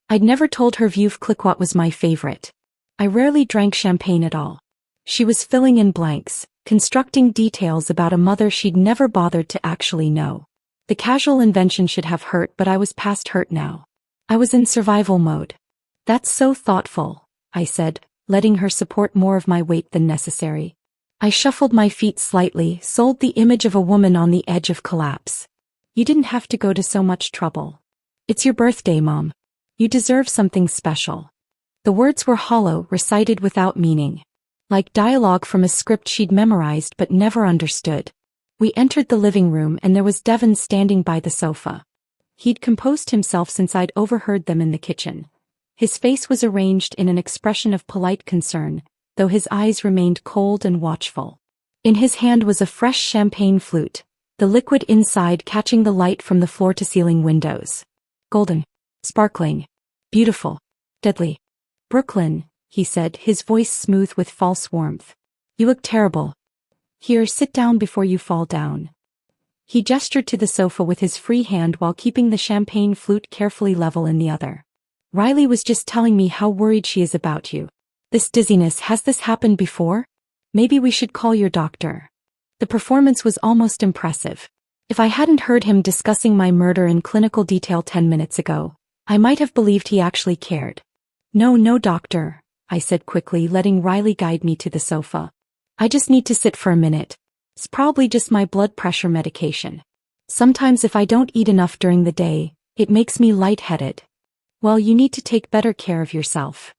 I'd never told her Veuve Clicquot was my favorite. I rarely drank champagne at all. She was filling in blanks, constructing details about a mother she'd never bothered to actually know. The casual invention should have hurt, but I was past hurt now. I was in survival mode. That's so thoughtful, I said, letting her support more of my weight than necessary. I shuffled my feet slightly, sold the image of a woman on the edge of collapse. You didn't have to go to so much trouble. It's your birthday, Mom. You deserve something special. The words were hollow, recited without meaning. Like dialogue from a script she'd memorized but never understood. We entered the living room and there was Devin standing by the sofa. He'd composed himself since I'd overheard them in the kitchen. His face was arranged in an expression of polite concern, though his eyes remained cold and watchful. In his hand was a fresh champagne flute, the liquid inside catching the light from the floor-to-ceiling windows. Golden. Sparkling. Beautiful. Deadly. Brooklyn, he said, his voice smooth with false warmth. You look terrible. Here, sit down before you fall down. He gestured to the sofa with his free hand while keeping the champagne flute carefully level in the other. Riley was just telling me how worried she is about you. This dizziness, has this happened before? Maybe we should call your doctor. The performance was almost impressive. If I hadn't heard him discussing my murder in clinical detail 10 minutes ago, I might have believed he actually cared. No, doctor, I said quickly, letting Riley guide me to the sofa. I just need to sit for a minute. It's probably just my blood pressure medication. Sometimes if I don't eat enough during the day, it makes me lightheaded. Well, you need to take better care of yourself.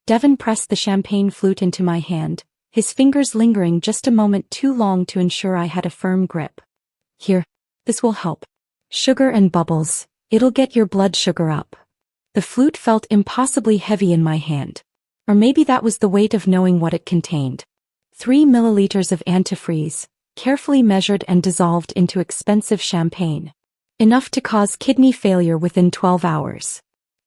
Devin pressed the champagne flute into my hand, his fingers lingering just a moment too long to ensure I had a firm grip. Here, this will help. Sugar and bubbles, it'll get your blood sugar up. The flute felt impossibly heavy in my hand. Or maybe that was the weight of knowing what it contained. 3 milliliters of antifreeze, carefully measured and dissolved into expensive champagne. Enough to cause kidney failure within 12 hours.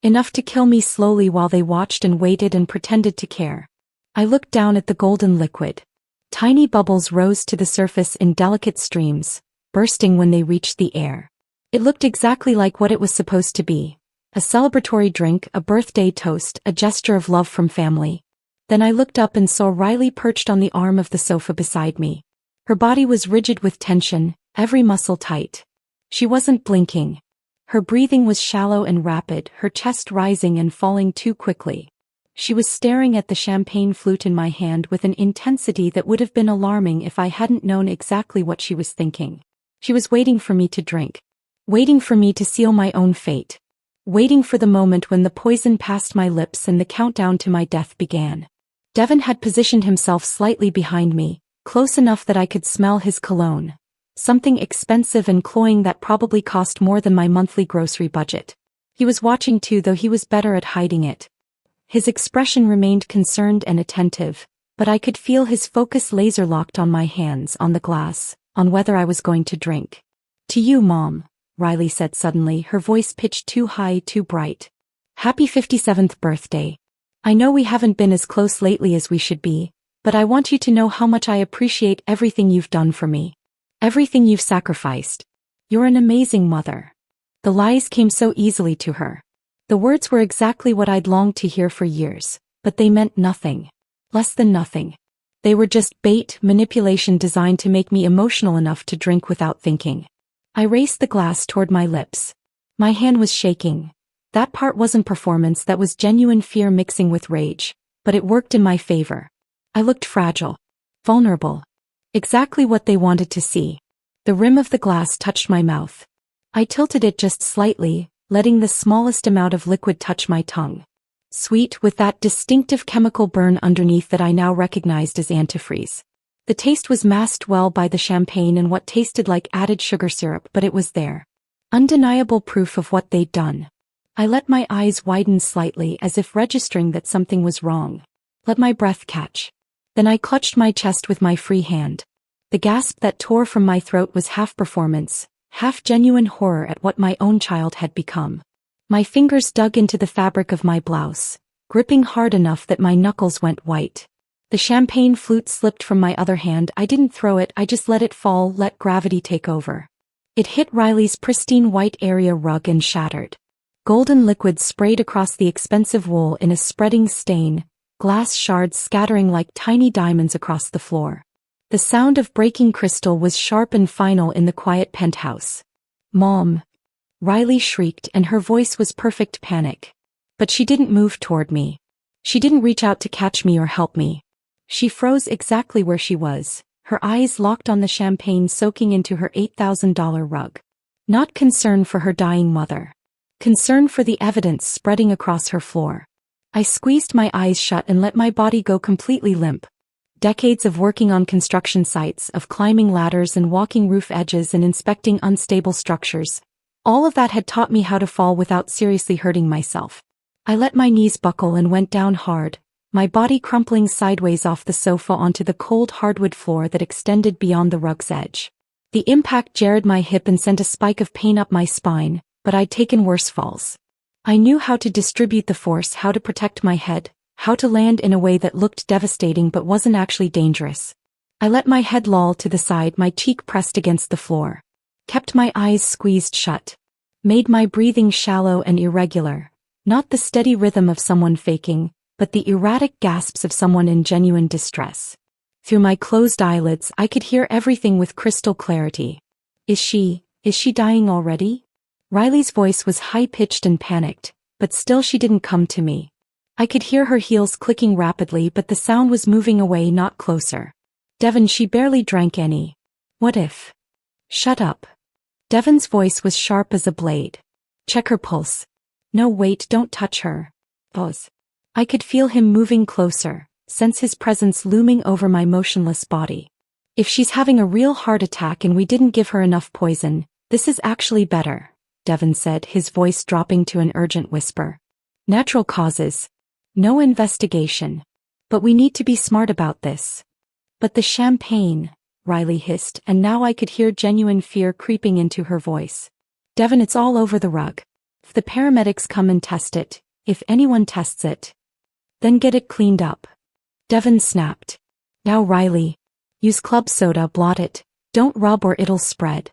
Enough to kill me slowly while they watched and waited and pretended to care. I looked down at the golden liquid. Tiny bubbles rose to the surface in delicate streams, bursting when they reached the air. It looked exactly like what it was supposed to be. A celebratory drink, a birthday toast, a gesture of love from family. Then I looked up and saw Riley perched on the arm of the sofa beside me. Her body was rigid with tension, every muscle tight. She wasn't blinking. Her breathing was shallow and rapid, her chest rising and falling too quickly. She was staring at the champagne flute in my hand with an intensity that would have been alarming if I hadn't known exactly what she was thinking. She was waiting for me to drink. Waiting for me to seal my own fate. Waiting for the moment when the poison passed my lips and the countdown to my death began. Devin had positioned himself slightly behind me, close enough that I could smell his cologne. Something expensive and cloying that probably cost more than my monthly grocery budget. He was watching too, though he was better at hiding it. His expression remained concerned and attentive, but I could feel his focus laser-locked on my hands, on the glass, on whether I was going to drink. To you, Mom, Riley said suddenly, her voice pitched too high, too bright. Happy 57th birthday. I know we haven't been as close lately as we should be, but I want you to know how much I appreciate everything you've done for me. Everything you've sacrificed. You're an amazing mother. The lies came so easily to her. The words were exactly what I'd longed to hear for years, but they meant nothing. Less than nothing. They were just bait, manipulation designed to make me emotional enough to drink without thinking. I raised the glass toward my lips. My hand was shaking. That part wasn't performance, that was genuine fear mixing with rage, but it worked in my favor. I looked fragile. Vulnerable. Exactly what they wanted to see. The rim of the glass touched my mouth. I tilted it just slightly, letting the smallest amount of liquid touch my tongue. Sweet, with that distinctive chemical burn underneath that I now recognized as antifreeze. The taste was masked well by the champagne and what tasted like added sugar syrup, but it was there. Undeniable proof of what they'd done. I let my eyes widen slightly as if registering that something was wrong. Let my breath catch. Then I clutched my chest with my free hand. The gasp that tore from my throat was half performance, half genuine horror at what my own child had become. My fingers dug into the fabric of my blouse, gripping hard enough that my knuckles went white. The champagne flute slipped from my other hand. I didn't throw it, I just let it fall, let gravity take over. It hit Riley's pristine white area rug and shattered. Golden liquid sprayed across the expensive wool in a spreading stain, glass shards scattering like tiny diamonds across the floor. The sound of breaking crystal was sharp and final in the quiet penthouse. Mom! Riley shrieked, and her voice was perfect panic. But she didn't move toward me. She didn't reach out to catch me or help me. She froze exactly where she was, her eyes locked on the champagne soaking into her $8,000 rug. Not concern for her dying mother. Concern for the evidence spreading across her floor. I squeezed my eyes shut and let my body go completely limp. Decades of working on construction sites, of climbing ladders and walking roof edges and inspecting unstable structures. All of that had taught me how to fall without seriously hurting myself. I let my knees buckle and went down hard, my body crumpling sideways off the sofa onto the cold hardwood floor that extended beyond the rug's edge. The impact jarred my hip and sent a spike of pain up my spine, but I'd taken worse falls. I knew how to distribute the force, how to protect my head, how to land in a way that looked devastating but wasn't actually dangerous. I let my head loll to the side, my cheek pressed against the floor. kept my eyes squeezed shut, made my breathing shallow and irregular, not the steady rhythm of someone faking, but the erratic gasps of someone in genuine distress. Through my closed eyelids I could hear everything with crystal clarity. Is she dying already? Riley's voice was high-pitched and panicked, but still she didn't come to me. I could hear her heels clicking rapidly, but the sound was moving away, not closer. Devon, she barely drank any. What if? Shut up. Devon's voice was sharp as a blade. Check her pulse. No, wait, don't touch her. Pause. I could feel him moving closer, sense his presence looming over my motionless body. If she's having a real heart attack and we didn't give her enough poison, this is actually better, Devon said, his voice dropping to an urgent whisper. Natural causes. No investigation. But we need to be smart about this. But the champagne, Riley hissed, and now I could hear genuine fear creeping into her voice. Devon, it's all over the rug. If the paramedics come and test it, if anyone tests it, then get it cleaned up. Devon snapped. Now Riley. Use club soda, blot it. Don't rub or it'll spread.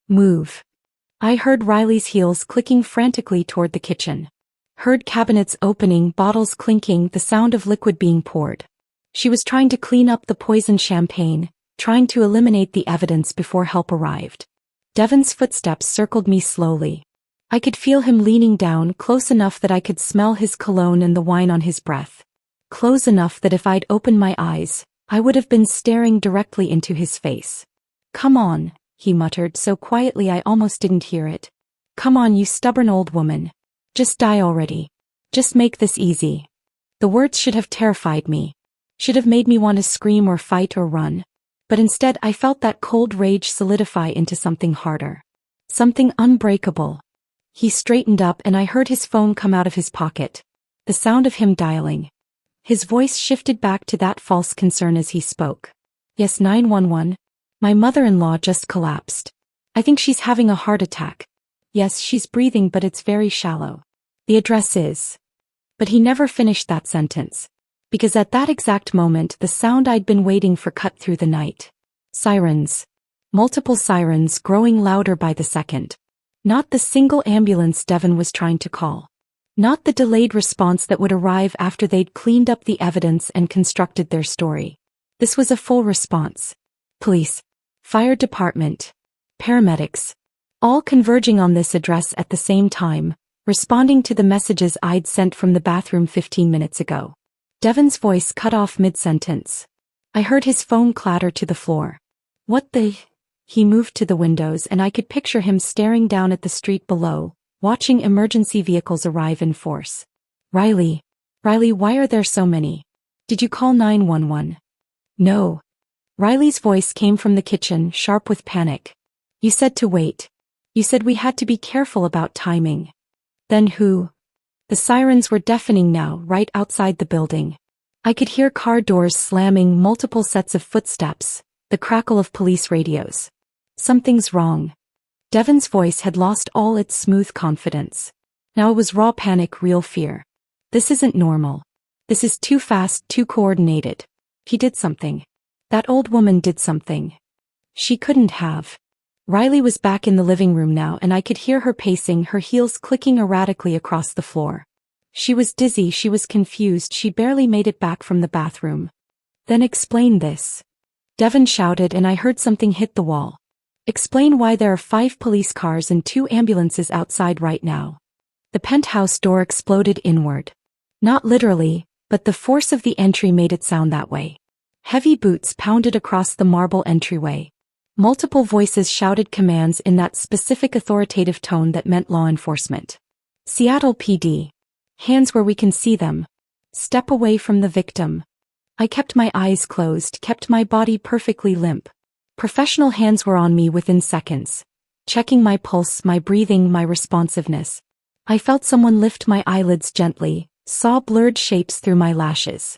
Move. I heard Riley's heels clicking frantically toward the kitchen. Heard cabinets opening, bottles clinking, the sound of liquid being poured. She was trying to clean up the poisoned champagne, trying to eliminate the evidence before help arrived. Devon's footsteps circled me slowly. I could feel him leaning down, close enough that I could smell his cologne and the wine on his breath. Close enough that if I'd opened my eyes, I would have been staring directly into his face. Come on, he muttered so quietly I almost didn't hear it. Come on, you stubborn old woman. Just die already. Just make this easy. The words should have terrified me. Should have made me want to scream or fight or run. But instead I felt that cold rage solidify into something harder. Something unbreakable. He straightened up and I heard his phone come out of his pocket. The sound of him dialing. His voice shifted back to that false concern as he spoke. Yes, 911. My mother-in-law just collapsed. I think she's having a heart attack. Yes, she's breathing but it's very shallow. The address is. But he never finished that sentence. Because at that exact moment the sound I'd been waiting for cut through the night. Sirens. Multiple sirens growing louder by the second. Not the single ambulance Devon was trying to call. Not the delayed response that would arrive after they'd cleaned up the evidence and constructed their story. This was a full response. Police. Fire department. Paramedics. All converging on this address at the same time, responding to the messages I'd sent from the bathroom 15 minutes ago. Devon's voice cut off mid-sentence. I heard his phone clatter to the floor. What the? He moved to the windows and I could picture him staring down at the street below, watching emergency vehicles arrive in force. Riley, why are there so many? Did you call 911? No. Riley's voice came from the kitchen, sharp with panic. You said to wait. You said we had to be careful about timing. Then who? The sirens were deafening now, right outside the building. I could hear car doors slamming, multiple sets of footsteps, the crackle of police radios. Something's wrong. Devon's voice had lost all its smooth confidence. Now it was raw panic, real fear. This isn't normal. This is too fast, too coordinated. He did something. That old woman did something. She couldn't have. Riley was back in the living room now and I could hear her pacing, her heels clicking erratically across the floor. She was dizzy, she was confused, she barely made it back from the bathroom. Then explain this. Devon shouted and I heard something hit the wall. Explain why there are 5 police cars and 2 ambulances outside right now. The penthouse door exploded inward. Not literally, but the force of the entry made it sound that way. Heavy boots pounded across the marble entryway. Multiple voices shouted commands in that specific authoritative tone that meant law enforcement. Seattle PD. Hands where we can see them. Step away from the victim. I kept my eyes closed, kept my body perfectly limp. Professional hands were on me within seconds. Checking my pulse, my breathing, my responsiveness. I felt someone lift my eyelids gently, saw blurred shapes through my lashes.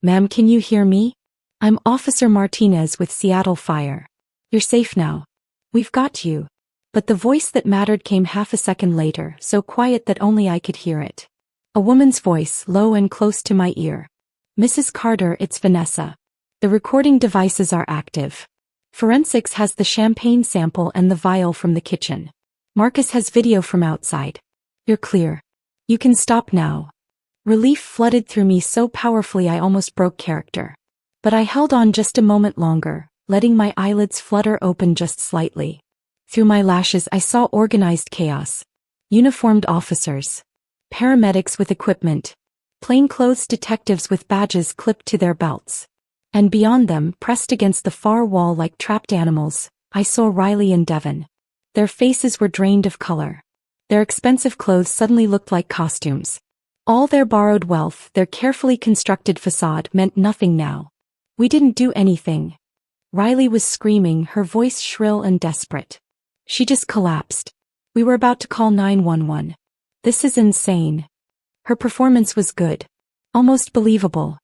Ma'am, can you hear me? I'm Officer Martinez with Seattle Fire. You're safe now. We've got you. But the voice that mattered came half a second later, so quiet that only I could hear it. A woman's voice, low and close to my ear. Mrs. Carter, it's Vanessa. The recording devices are active. Forensics has the champagne sample and the vial from the kitchen. Marcus has video from outside. You're clear. You can stop now. Relief flooded through me so powerfully I almost broke character. But I held on just a moment longer, letting my eyelids flutter open just slightly. Through my lashes I saw organized chaos. Uniformed officers. Paramedics with equipment. Plainclothes detectives with badges clipped to their belts. And beyond them, pressed against the far wall like trapped animals, I saw Riley and Devon. Their faces were drained of color. Their expensive clothes suddenly looked like costumes. All their borrowed wealth, their carefully constructed facade meant nothing now. We didn't do anything. Riley was screaming, her voice shrill and desperate. She just collapsed. We were about to call 911. This is insane. Her performance was good. Almost believable.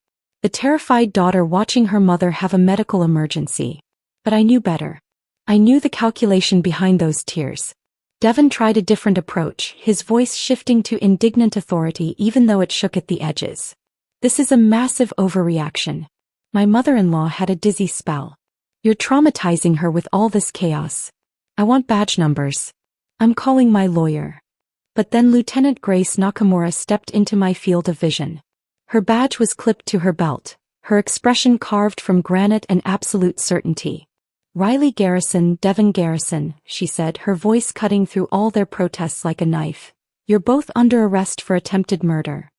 The terrified daughter watching her mother have a medical emergency. But I knew better. I knew the calculation behind those tears. Devon tried a different approach, his voice shifting to indignant authority even though it shook at the edges. This is a massive overreaction. My mother-in-law had a dizzy spell. You're traumatizing her with all this chaos. I want badge numbers. I'm calling my lawyer. But then Lieutenant Grace Nakamura stepped into my field of vision. Her badge was clipped to her belt, her expression carved from granite and absolute certainty. Riley Garrison, Devon Garrison, she said, her voice cutting through all their protests like a knife. You're both under arrest for attempted murder.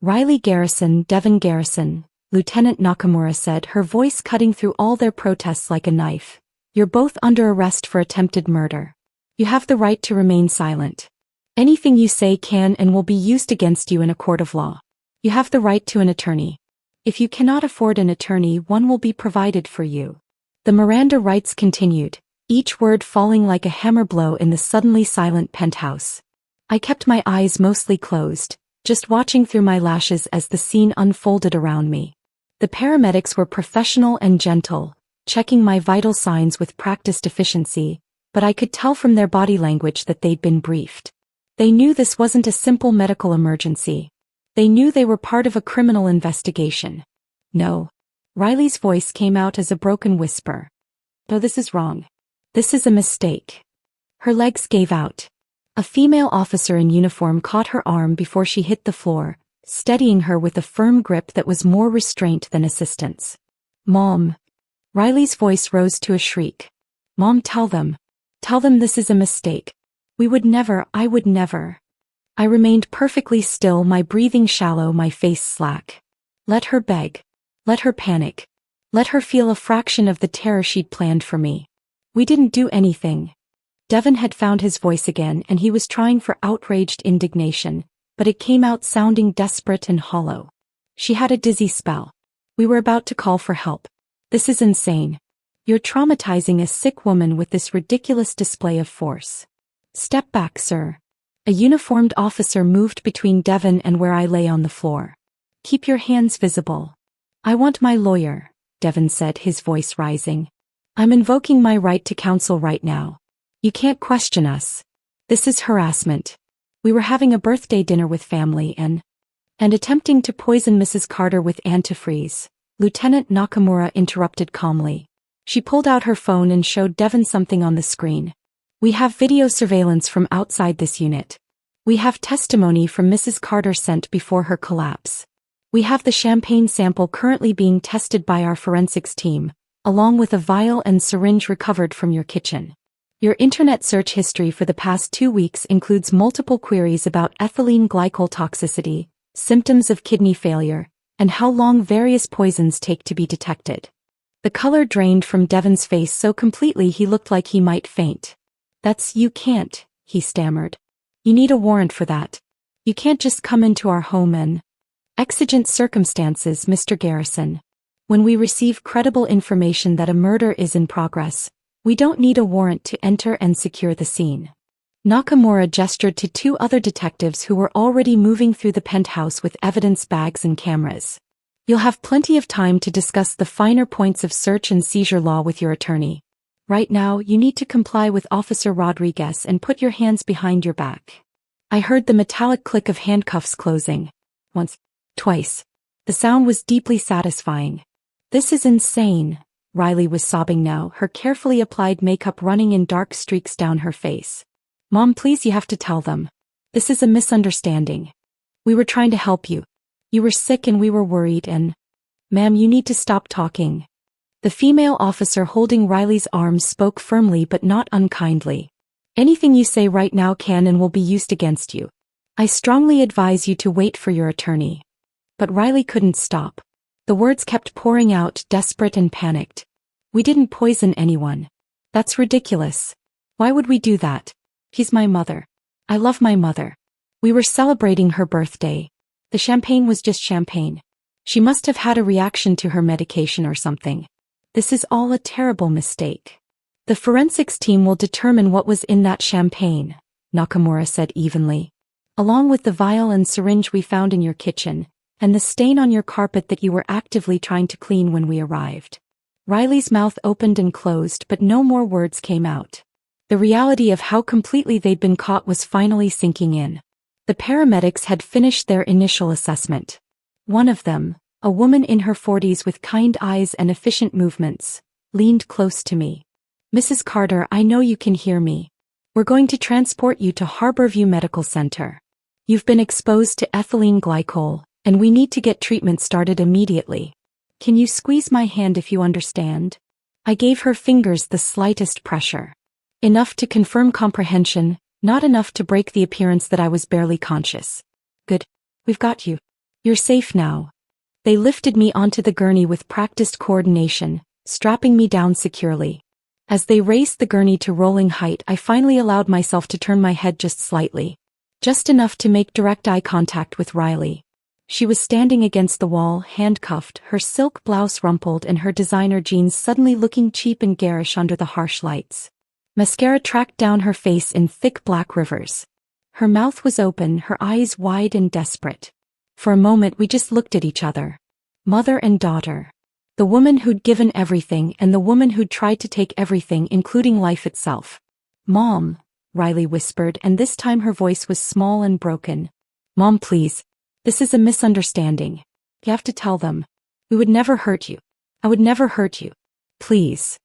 Riley Garrison, Devon Garrison, Lieutenant Nakamura said, her voice cutting through all their protests like a knife. You're both under arrest for attempted murder. You have the right to remain silent. Anything you say can and will be used against you in a court of law. You have the right to an attorney. If you cannot afford an attorney, one will be provided for you. The Miranda rights continued, each word falling like a hammer blow in the suddenly silent penthouse. I kept my eyes mostly closed, just watching through my lashes as the scene unfolded around me. The paramedics were professional and gentle, checking my vital signs with practiced efficiency, but I could tell from their body language that they'd been briefed. They knew this wasn't a simple medical emergency. They knew they were part of a criminal investigation. No. Riley's voice came out as a broken whisper. No, this is wrong. This is a mistake. Her legs gave out. A female officer in uniform caught her arm before she hit the floor, steadying her with a firm grip that was more restraint than assistance. Mom. Riley's voice rose to a shriek. Mom, tell them. Tell them this is a mistake. We would never, I would never. I remained perfectly still, my breathing shallow, my face slack. Let her beg. Let her panic. Let her feel a fraction of the terror she'd planned for me. We didn't do anything. Devon had found his voice again and he was trying for outraged indignation, but it came out sounding desperate and hollow. She had a dizzy spell. We were about to call for help. This is insane. You're traumatizing a sick woman with this ridiculous display of force. Step back, sir. A uniformed officer moved between Devon and where I lay on the floor. Keep your hands visible. I want my lawyer, Devon said, his voice rising. I'm invoking my right to counsel right now. You can't question us. This is harassment. We were having a birthday dinner with family and attempting to poison Mrs. Carter with antifreeze. Lieutenant Nakamura interrupted calmly. She pulled out her phone and showed Devon something on the screen. We have video surveillance from outside this unit. We have testimony from Mrs. Carter sent before her collapse. We have the champagne sample currently being tested by our forensics team, along with a vial and syringe recovered from your kitchen. Your internet search history for the past 2 weeks includes multiple queries about ethylene glycol toxicity, symptoms of kidney failure, and how long various poisons take to be detected. The color drained from Devon's face so completely he looked like he might faint. You can't, he stammered. You need a warrant for that. You can't just come into our home and... Exigent circumstances, Mr. Garrison. When we receive credible information that a murder is in progress, we don't need a warrant to enter and secure the scene. Nakamura gestured to 2 other detectives who were already moving through the penthouse with evidence bags and cameras. You'll have plenty of time to discuss the finer points of search and seizure law with your attorney. Right now, you need to comply with Officer Rodriguez and put your hands behind your back. I heard the metallic click of handcuffs closing. Once, twice. The sound was deeply satisfying. This is insane, Riley was sobbing now, her carefully applied makeup running in dark streaks down her face. Mom, please, you have to tell them. This is a misunderstanding. We were trying to help you. You were sick and we were worried and... Ma'am, you need to stop talking. The female officer holding Riley's arms spoke firmly but not unkindly. Anything you say right now can and will be used against you. I strongly advise you to wait for your attorney. But Riley couldn't stop. The words kept pouring out, desperate and panicked. We didn't poison anyone. That's ridiculous. Why would we do that? She's my mother. I love my mother. We were celebrating her birthday. The champagne was just champagne. She must have had a reaction to her medication or something. This is all a terrible mistake. The forensics team will determine what was in that champagne, Nakamura said evenly. Along with the vial and syringe we found in your kitchen, and the stain on your carpet that you were actively trying to clean when we arrived. Riley's mouth opened and closed, but no more words came out. The reality of how completely they'd been caught was finally sinking in. The paramedics had finished their initial assessment. One of them, a woman in her 40s with kind eyes and efficient movements, leaned close to me. Mrs. Carter, I know you can hear me. We're going to transport you to Harborview Medical Center. You've been exposed to ethylene glycol, and we need to get treatment started immediately. Can you squeeze my hand if you understand? I gave her fingers the slightest pressure. Enough to confirm comprehension, not enough to break the appearance that I was barely conscious. Good. We've got you. You're safe now. They lifted me onto the gurney with practiced coordination, strapping me down securely. As they raised the gurney to rolling height, I finally allowed myself to turn my head just slightly. Just enough to make direct eye contact with Riley. She was standing against the wall, handcuffed, her silk blouse rumpled and her designer jeans suddenly looking cheap and garish under the harsh lights. Mascara tracked down her face in thick black rivers. Her mouth was open, her eyes wide and desperate. For a moment we just looked at each other. Mother and daughter. The woman who'd given everything and the woman who'd tried to take everything, including life itself. Mom, Riley whispered, and this time her voice was small and broken. Mom, please. This is a misunderstanding. You have to tell them. We would never hurt you. I would never hurt you. Please.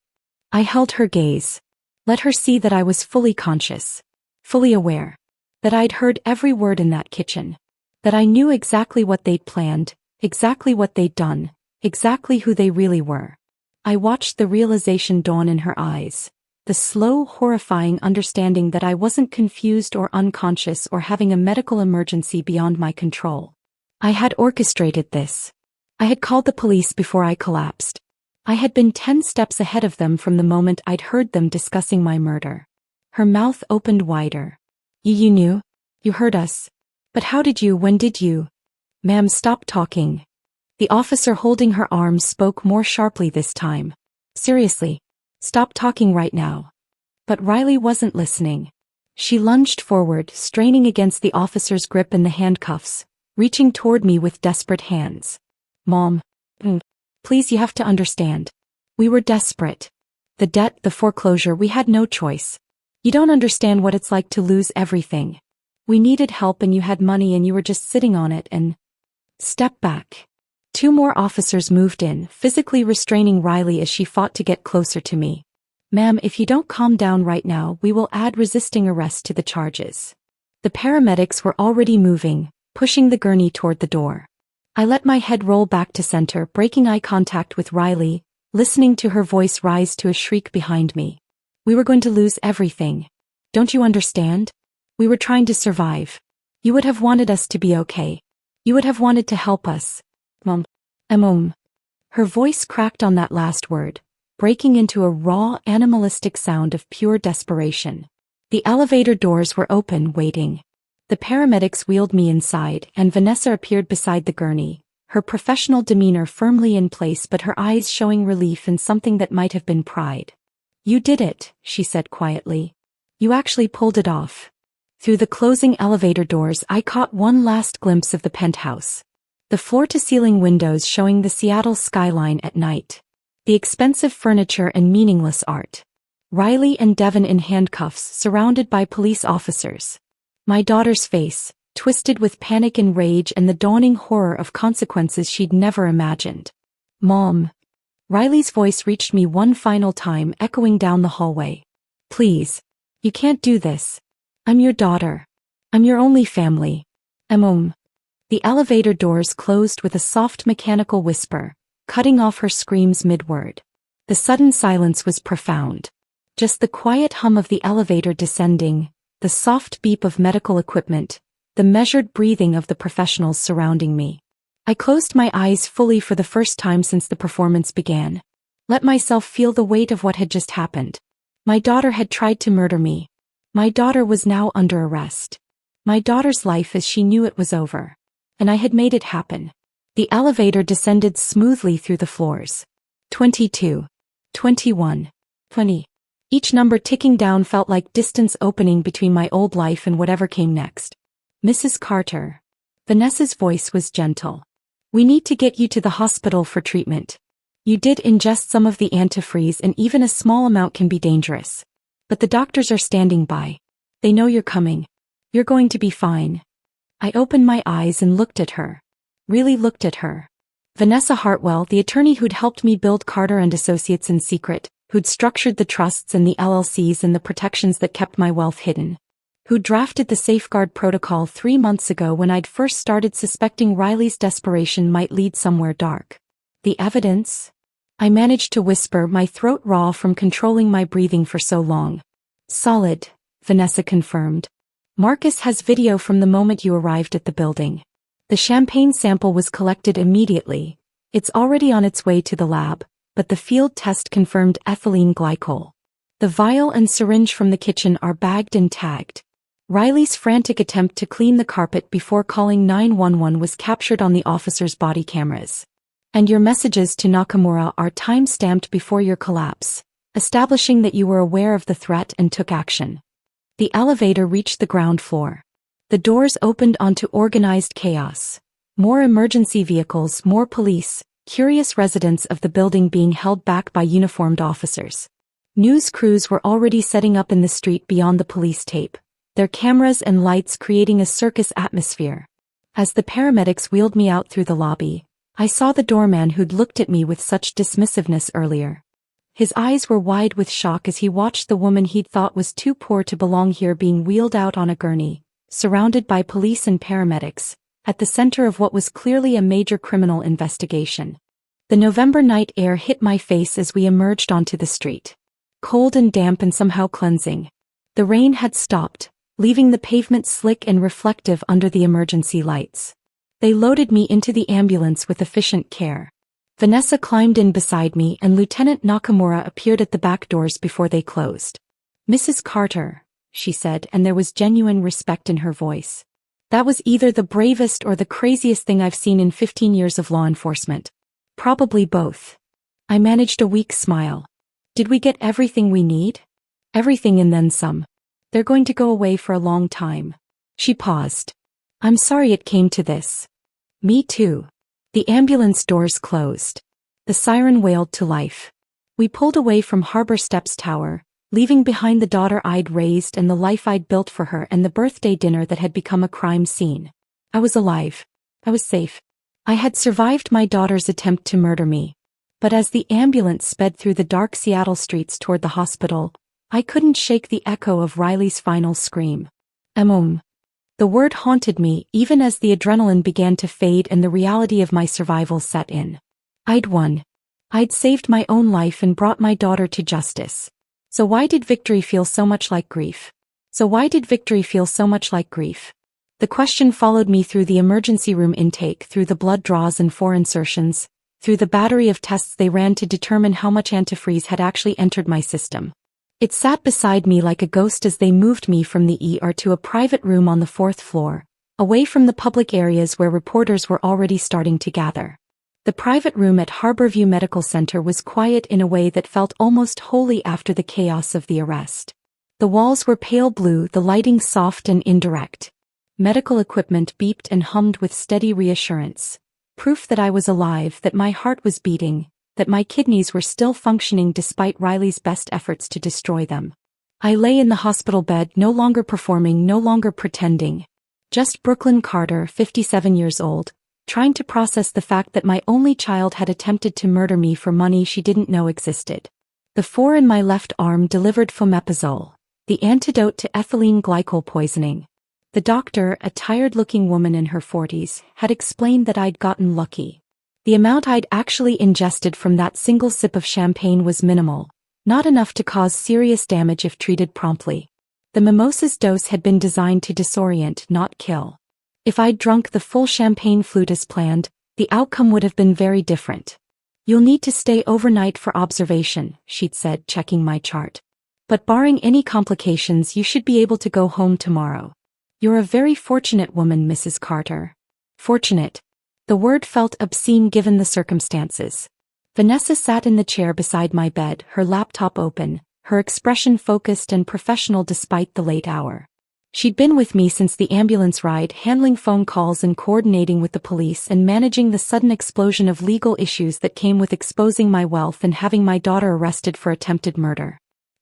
I held her gaze. Let her see that I was fully conscious. Fully aware. That I'd heard every word in that kitchen. That I knew exactly what they'd planned, exactly what they'd done, exactly who they really were. I watched the realization dawn in her eyes. The slow, horrifying understanding that I wasn't confused or unconscious or having a medical emergency beyond my control. I had orchestrated this. I had called the police before I collapsed. I had been 10 steps ahead of them from the moment I'd heard them discussing my murder. Her mouth opened wider. You knew? You heard us? But how did you, when did you? Ma'am, stop talking. The officer holding her arms spoke more sharply this time. Seriously. Stop talking right now. But Riley wasn't listening. She lunged forward, straining against the officer's grip and the handcuffs, reaching toward me with desperate hands. Mom. Please, you have to understand. We were desperate. The debt, the foreclosure, we had no choice. You don't understand what it's like to lose everything. We needed help and you had money and you were just sitting on it and... Step back. 2 more officers moved in, physically restraining Riley as she fought to get closer to me. Ma'am, if you don't calm down right now, we will add resisting arrest to the charges. The paramedics were already moving, pushing the gurney toward the door. I let my head roll back to center, breaking eye contact with Riley, listening to her voice rise to a shriek behind me. We were going to lose everything. Don't you understand? We were trying to survive. You would have wanted us to be okay. You would have wanted to help us. Mom. Her voice cracked on that last word, breaking into a raw, animalistic sound of pure desperation. The elevator doors were open, waiting. The paramedics wheeled me inside, and Vanessa appeared beside the gurney, her professional demeanor firmly in place but her eyes showing relief and something that might have been pride. You did it, she said quietly. You actually pulled it off. Through the closing elevator doors I caught one last glimpse of the penthouse. The floor-to-ceiling windows showing the Seattle skyline at night. The expensive furniture and meaningless art. Riley and Devon in handcuffs, surrounded by police officers. My daughter's face, twisted with panic and rage and the dawning horror of consequences she'd never imagined. Mom. Riley's voice reached me one final time, echoing down the hallway. Please. You can't do this. I'm your daughter. I'm your only family. The elevator doors closed with a soft mechanical whisper, cutting off her screams mid-word. The sudden silence was profound. Just the quiet hum of the elevator descending, the soft beep of medical equipment, the measured breathing of the professionals surrounding me. I closed my eyes fully for the first time since the performance began. Let myself feel the weight of what had just happened. My daughter had tried to murder me. My daughter was now under arrest. My daughter's life as she knew it was over. And I had made it happen. The elevator descended smoothly through the floors. 22. 21. 20. Each number ticking down felt like distance opening between my old life and whatever came next. Mrs. Carter. Vanessa's voice was gentle. We need to get you to the hospital for treatment. You did ingest some of the antifreeze and even a small amount can be dangerous. But the doctors are standing by. They know you're coming. You're going to be fine. I opened my eyes and looked at her. Really looked at her. Vanessa Hartwell, the attorney who'd helped me build Carter and Associates in secret, who'd structured the trusts and the LLCs and the protections that kept my wealth hidden. Who drafted the safeguard protocol 3 months ago when I'd first started suspecting Riley's desperation might lead somewhere dark. The evidence? I managed to whisper, my throat raw from controlling my breathing for so long. Solid, Vanessa confirmed. Marcus has video from the moment you arrived at the building. The champagne sample was collected immediately. It's already on its way to the lab, but the field test confirmed ethylene glycol. The vial and syringe from the kitchen are bagged and tagged. Riley's frantic attempt to clean the carpet before calling 911 was captured on the officer's body cameras. And your messages to Nakamura are time-stamped before your collapse, establishing that you were aware of the threat and took action. The elevator reached the ground floor. The doors opened onto organized chaos. More emergency vehicles, more police, curious residents of the building being held back by uniformed officers. News crews were already setting up in the street beyond the police tape, their cameras and lights creating a circus atmosphere. As the paramedics wheeled me out through the lobby, I saw the doorman who'd looked at me with such dismissiveness earlier. His eyes were wide with shock as he watched the woman he'd thought was too poor to belong here being wheeled out on a gurney, surrounded by police and paramedics, at the center of what was clearly a major criminal investigation. The November night air hit my face as we emerged onto the street. Cold and damp and somehow cleansing. The rain had stopped, leaving the pavement slick and reflective under the emergency lights. They loaded me into the ambulance with efficient care. Vanessa climbed in beside me and Lieutenant Nakamura appeared at the back doors before they closed. Mrs. Carter, she said, and there was genuine respect in her voice. That was either the bravest or the craziest thing I've seen in 15 years of law enforcement. Probably both. I managed a weak smile. Did we get everything we need? Everything and then some. They're going to go away for a long time. She paused. I'm sorry it came to this. Me too. The ambulance doors closed. The siren wailed to life. We pulled away from Harbor Steps Tower, leaving behind the daughter I'd raised and the life I'd built for her and the birthday dinner that had become a crime scene. I was alive. I was safe. I had survived my daughter's attempt to murder me. But as the ambulance sped through the dark Seattle streets toward the hospital, I couldn't shake the echo of Riley's final scream. The word haunted me even as the adrenaline began to fade and the reality of my survival set in. I'd won. I'd saved my own life and brought my daughter to justice. So why did victory feel so much like grief? The question followed me through the emergency room intake, through the blood draws and 4 insertions, through the battery of tests they ran to determine how much antifreeze had actually entered my system. It sat beside me like a ghost as they moved me from the ER to a private room on the 4th floor, away from the public areas where reporters were already starting to gather. The private room at Harborview Medical Center was quiet in a way that felt almost holy after the chaos of the arrest. The walls were pale blue, the lighting soft and indirect. Medical equipment beeped and hummed with steady reassurance. Proof that I was alive, that my heart was beating, that my kidneys were still functioning despite Riley's best efforts to destroy them. I lay in the hospital bed, no longer performing, no longer pretending. Just Brooklyn Carter, 57 years old, trying to process the fact that my only child had attempted to murder me for money she didn't know existed. The 4 in my left arm delivered fomepizole, the antidote to ethylene glycol poisoning. The doctor, a tired-looking woman in her 40s, had explained that I'd gotten lucky. The amount I'd actually ingested from that single sip of champagne was minimal, not enough to cause serious damage if treated promptly. The mimosa's dose had been designed to disorient, not kill. If I'd drunk the full champagne flute as planned, the outcome would have been very different. "You'll need to stay overnight for observation," she'd said, checking my chart. "But barring any complications, you should be able to go home tomorrow. You're a very fortunate woman, Mrs. Carter." Fortunate. The word felt obscene given the circumstances. Vanessa sat in the chair beside my bed, her laptop open, her expression focused and professional despite the late hour. She'd been with me since the ambulance ride, handling phone calls and coordinating with the police and managing the sudden explosion of legal issues that came with exposing my wealth and having my daughter arrested for attempted murder.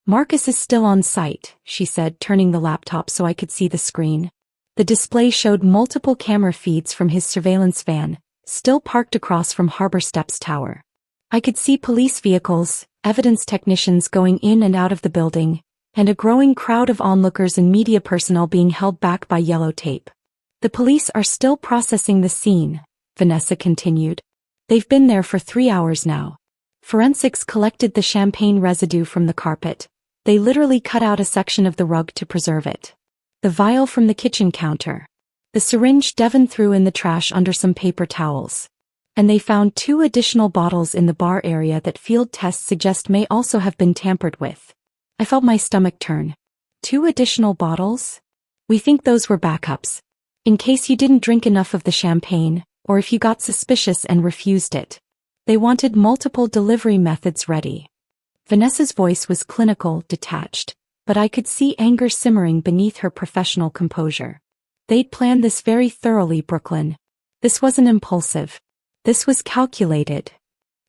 "Marcus is still on site," she said, turning the laptop so I could see the screen. The display showed multiple camera feeds from his surveillance van, still parked across from Harbor Steps Tower. I could see police vehicles, evidence technicians going in and out of the building, and a growing crowd of onlookers and media personnel being held back by yellow tape. "The police are still processing the scene," Vanessa continued. "They've been there for 3 hours now. Forensics collected the champagne residue from the carpet. They literally cut out a section of the rug to preserve it. The vial from the kitchen counter. The syringe Devon threw in the trash under some paper towels. And they found 2 additional bottles in the bar area that field tests suggest may also have been tampered with." I felt my stomach turn. 2 additional bottles? "We think those were backups. In case you didn't drink enough of the champagne, or if you got suspicious and refused it. They wanted multiple delivery methods ready." Vanessa's voice was clinical, detached, but I could see anger simmering beneath her professional composure. "They'd planned this very thoroughly, Brooklyn. This wasn't impulsive. This was calculated."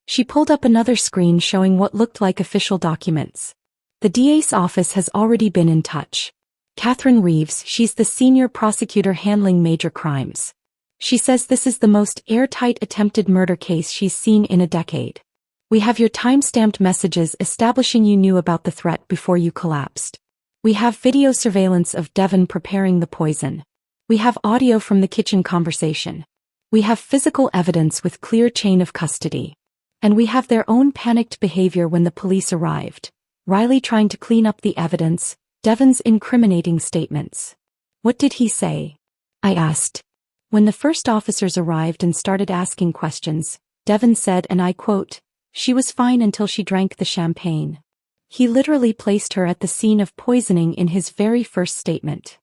She pulled up another screen showing what looked like official documents. "The DA's office has already been in touch. Catherine Reeves, she's the senior prosecutor handling major crimes. She says this is the most airtight attempted murder case she's seen in a decade. We have your time-stamped messages establishing you knew about the threat before you collapsed. We have video surveillance of Devon preparing the poison. We have audio from the kitchen conversation. We have physical evidence with clear chain of custody. And we have their own panicked behavior when the police arrived. Riley trying to clean up the evidence, Devon's incriminating statements." "What did he say?" I asked. "When the first officers arrived and started asking questions, Devon said, and I quote, 'She was fine until she drank the champagne.' He literally placed her at the scene of poisoning in his very first statement."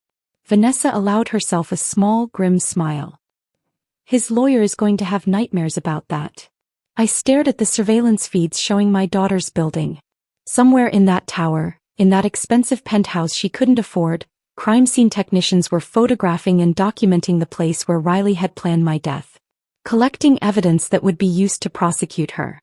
Vanessa allowed herself a small, grim smile. "His lawyer is going to have nightmares about that." I stared at the surveillance feeds showing my daughter's building. Somewhere in that tower, in that expensive penthouse she couldn't afford, crime scene technicians were photographing and documenting the place where Riley had planned my death. Collecting evidence that would be used to prosecute her.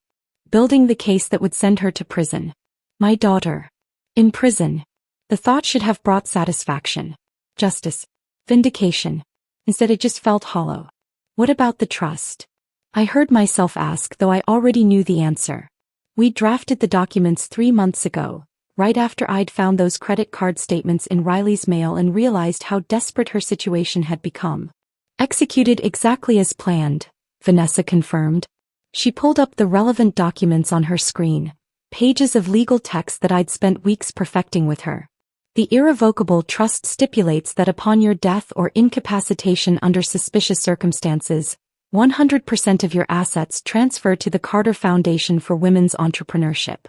Building the case that would send her to prison. My daughter. In prison. The thought should have brought satisfaction. Justice. Vindication. Instead it just felt hollow. What about the trust? I heard myself ask, though I already knew the answer. We drafted the documents 3 months ago, right after I'd found those credit card statements in Riley's mail and realized how desperate her situation had become. Executed exactly as planned, Vanessa confirmed. She pulled up the relevant documents on her screen, pages of legal text that I'd spent weeks perfecting with her. The irrevocable trust stipulates that upon your death or incapacitation under suspicious circumstances, 100% of your assets transfer to the Carter Foundation for Women's Entrepreneurship.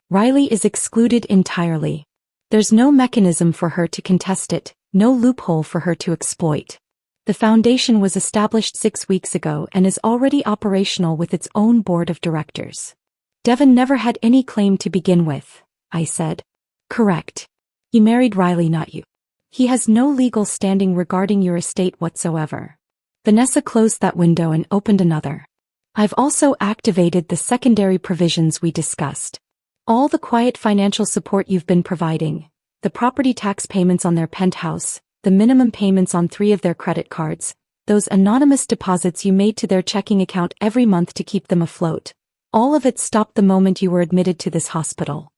Riley is excluded entirely. There's no mechanism for her to contest it, no loophole for her to exploit. The foundation was established 6 weeks ago and is already operational with its own board of directors. Devon never had any claim to begin with, I said. Correct. He married Riley, not you. He has no legal standing regarding your estate whatsoever. Vanessa closed that window and opened another. I've also activated the secondary provisions we discussed. All the quiet financial support you've been providing, the property tax payments on their penthouse, the minimum payments on 3 of their credit cards, Those anonymous deposits you made to their checking account every month to keep them afloat. All of it stopped the moment you were admitted to this hospital.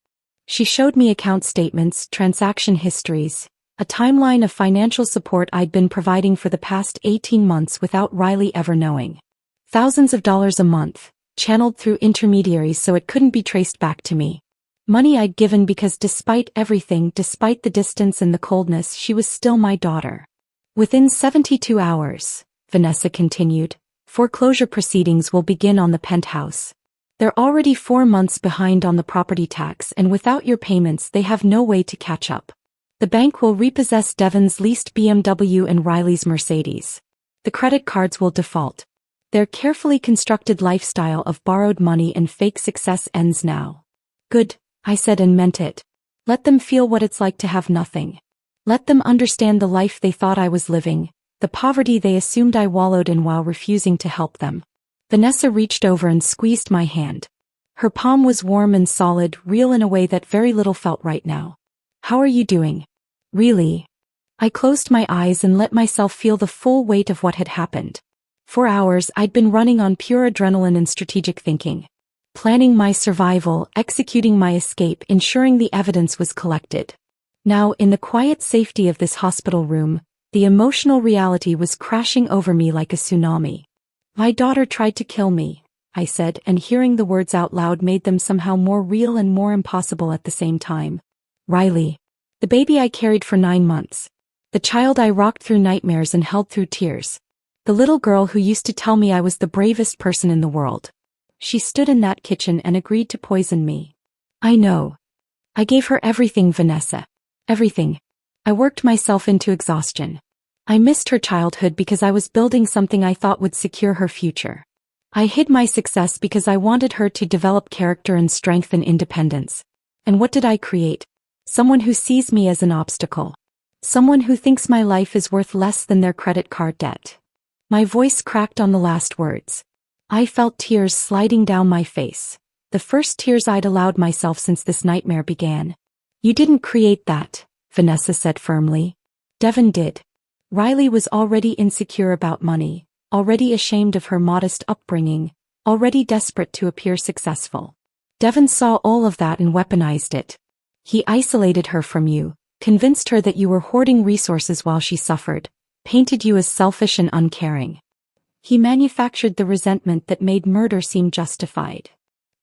She showed me account statements, transaction histories, a timeline of financial support I'd been providing for the past 18 months without Riley ever knowing. Thousands of dollars a month, channeled through intermediaries so it couldn't be traced back to me. Money I'd given because despite everything, despite the distance and the coldness, she was still my daughter. Within 72 hours, Vanessa continued, foreclosure proceedings will begin on the penthouse. They're already 4 months behind on the property tax, and without your payments they have no way to catch up. The bank will repossess Devon's leased BMW and Riley's Mercedes. The credit cards will default. Their carefully constructed lifestyle of borrowed money and fake success ends now. Good, I said and meant it. Let them feel what it's like to have nothing. Let them understand the life they thought I was living, the poverty they assumed I wallowed in while refusing to help them. Vanessa reached over and squeezed my hand. Her palm was warm and solid, real in a way that very little felt right now. How are you doing? Really? I closed my eyes and let myself feel the full weight of what had happened. For hours I'd been running on pure adrenaline and strategic thinking. Planning my survival, executing my escape, ensuring the evidence was collected. Now, in the quiet safety of this hospital room, the emotional reality was crashing over me like a tsunami. My daughter tried to kill me, I said, and hearing the words out loud made them somehow more real and more impossible at the same time. Riley. The baby I carried for 9 months. The child I rocked through nightmares and held through tears. The little girl who used to tell me I was the bravest person in the world. She stood in that kitchen and agreed to poison me. I know. I gave her everything, Vanessa. Everything. I worked myself into exhaustion. I missed her childhood because I was building something I thought would secure her future. I hid my success because I wanted her to develop character and strength and independence. And what did I create? Someone who sees me as an obstacle. Someone who thinks my life is worth less than their credit card debt. My voice cracked on the last words. I felt tears sliding down my face. The first tears I'd allowed myself since this nightmare began. You didn't create that, Vanessa said firmly. Devon did. Riley was already insecure about money, already ashamed of her modest upbringing, already desperate to appear successful. Devon saw all of that and weaponized it. He isolated her from you, convinced her that you were hoarding resources while she suffered, painted you as selfish and uncaring. He manufactured the resentment that made murder seem justified.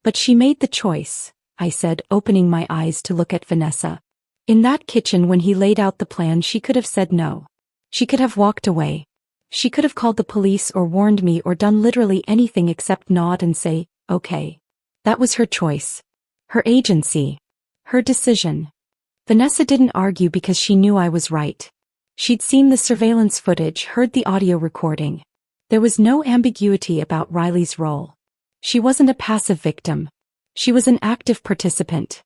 But she made the choice, I said, opening my eyes to look at Vanessa. In that kitchen when he laid out the plan, she could have said no. She could have walked away. She could have called the police or warned me or done literally anything except nod and say, okay. That was her choice. Her agency. Her decision. Vanessa didn't argue because she knew I was right. She'd seen the surveillance footage, heard the audio recording. There was no ambiguity about Riley's role. She wasn't a passive victim. She was an active participant.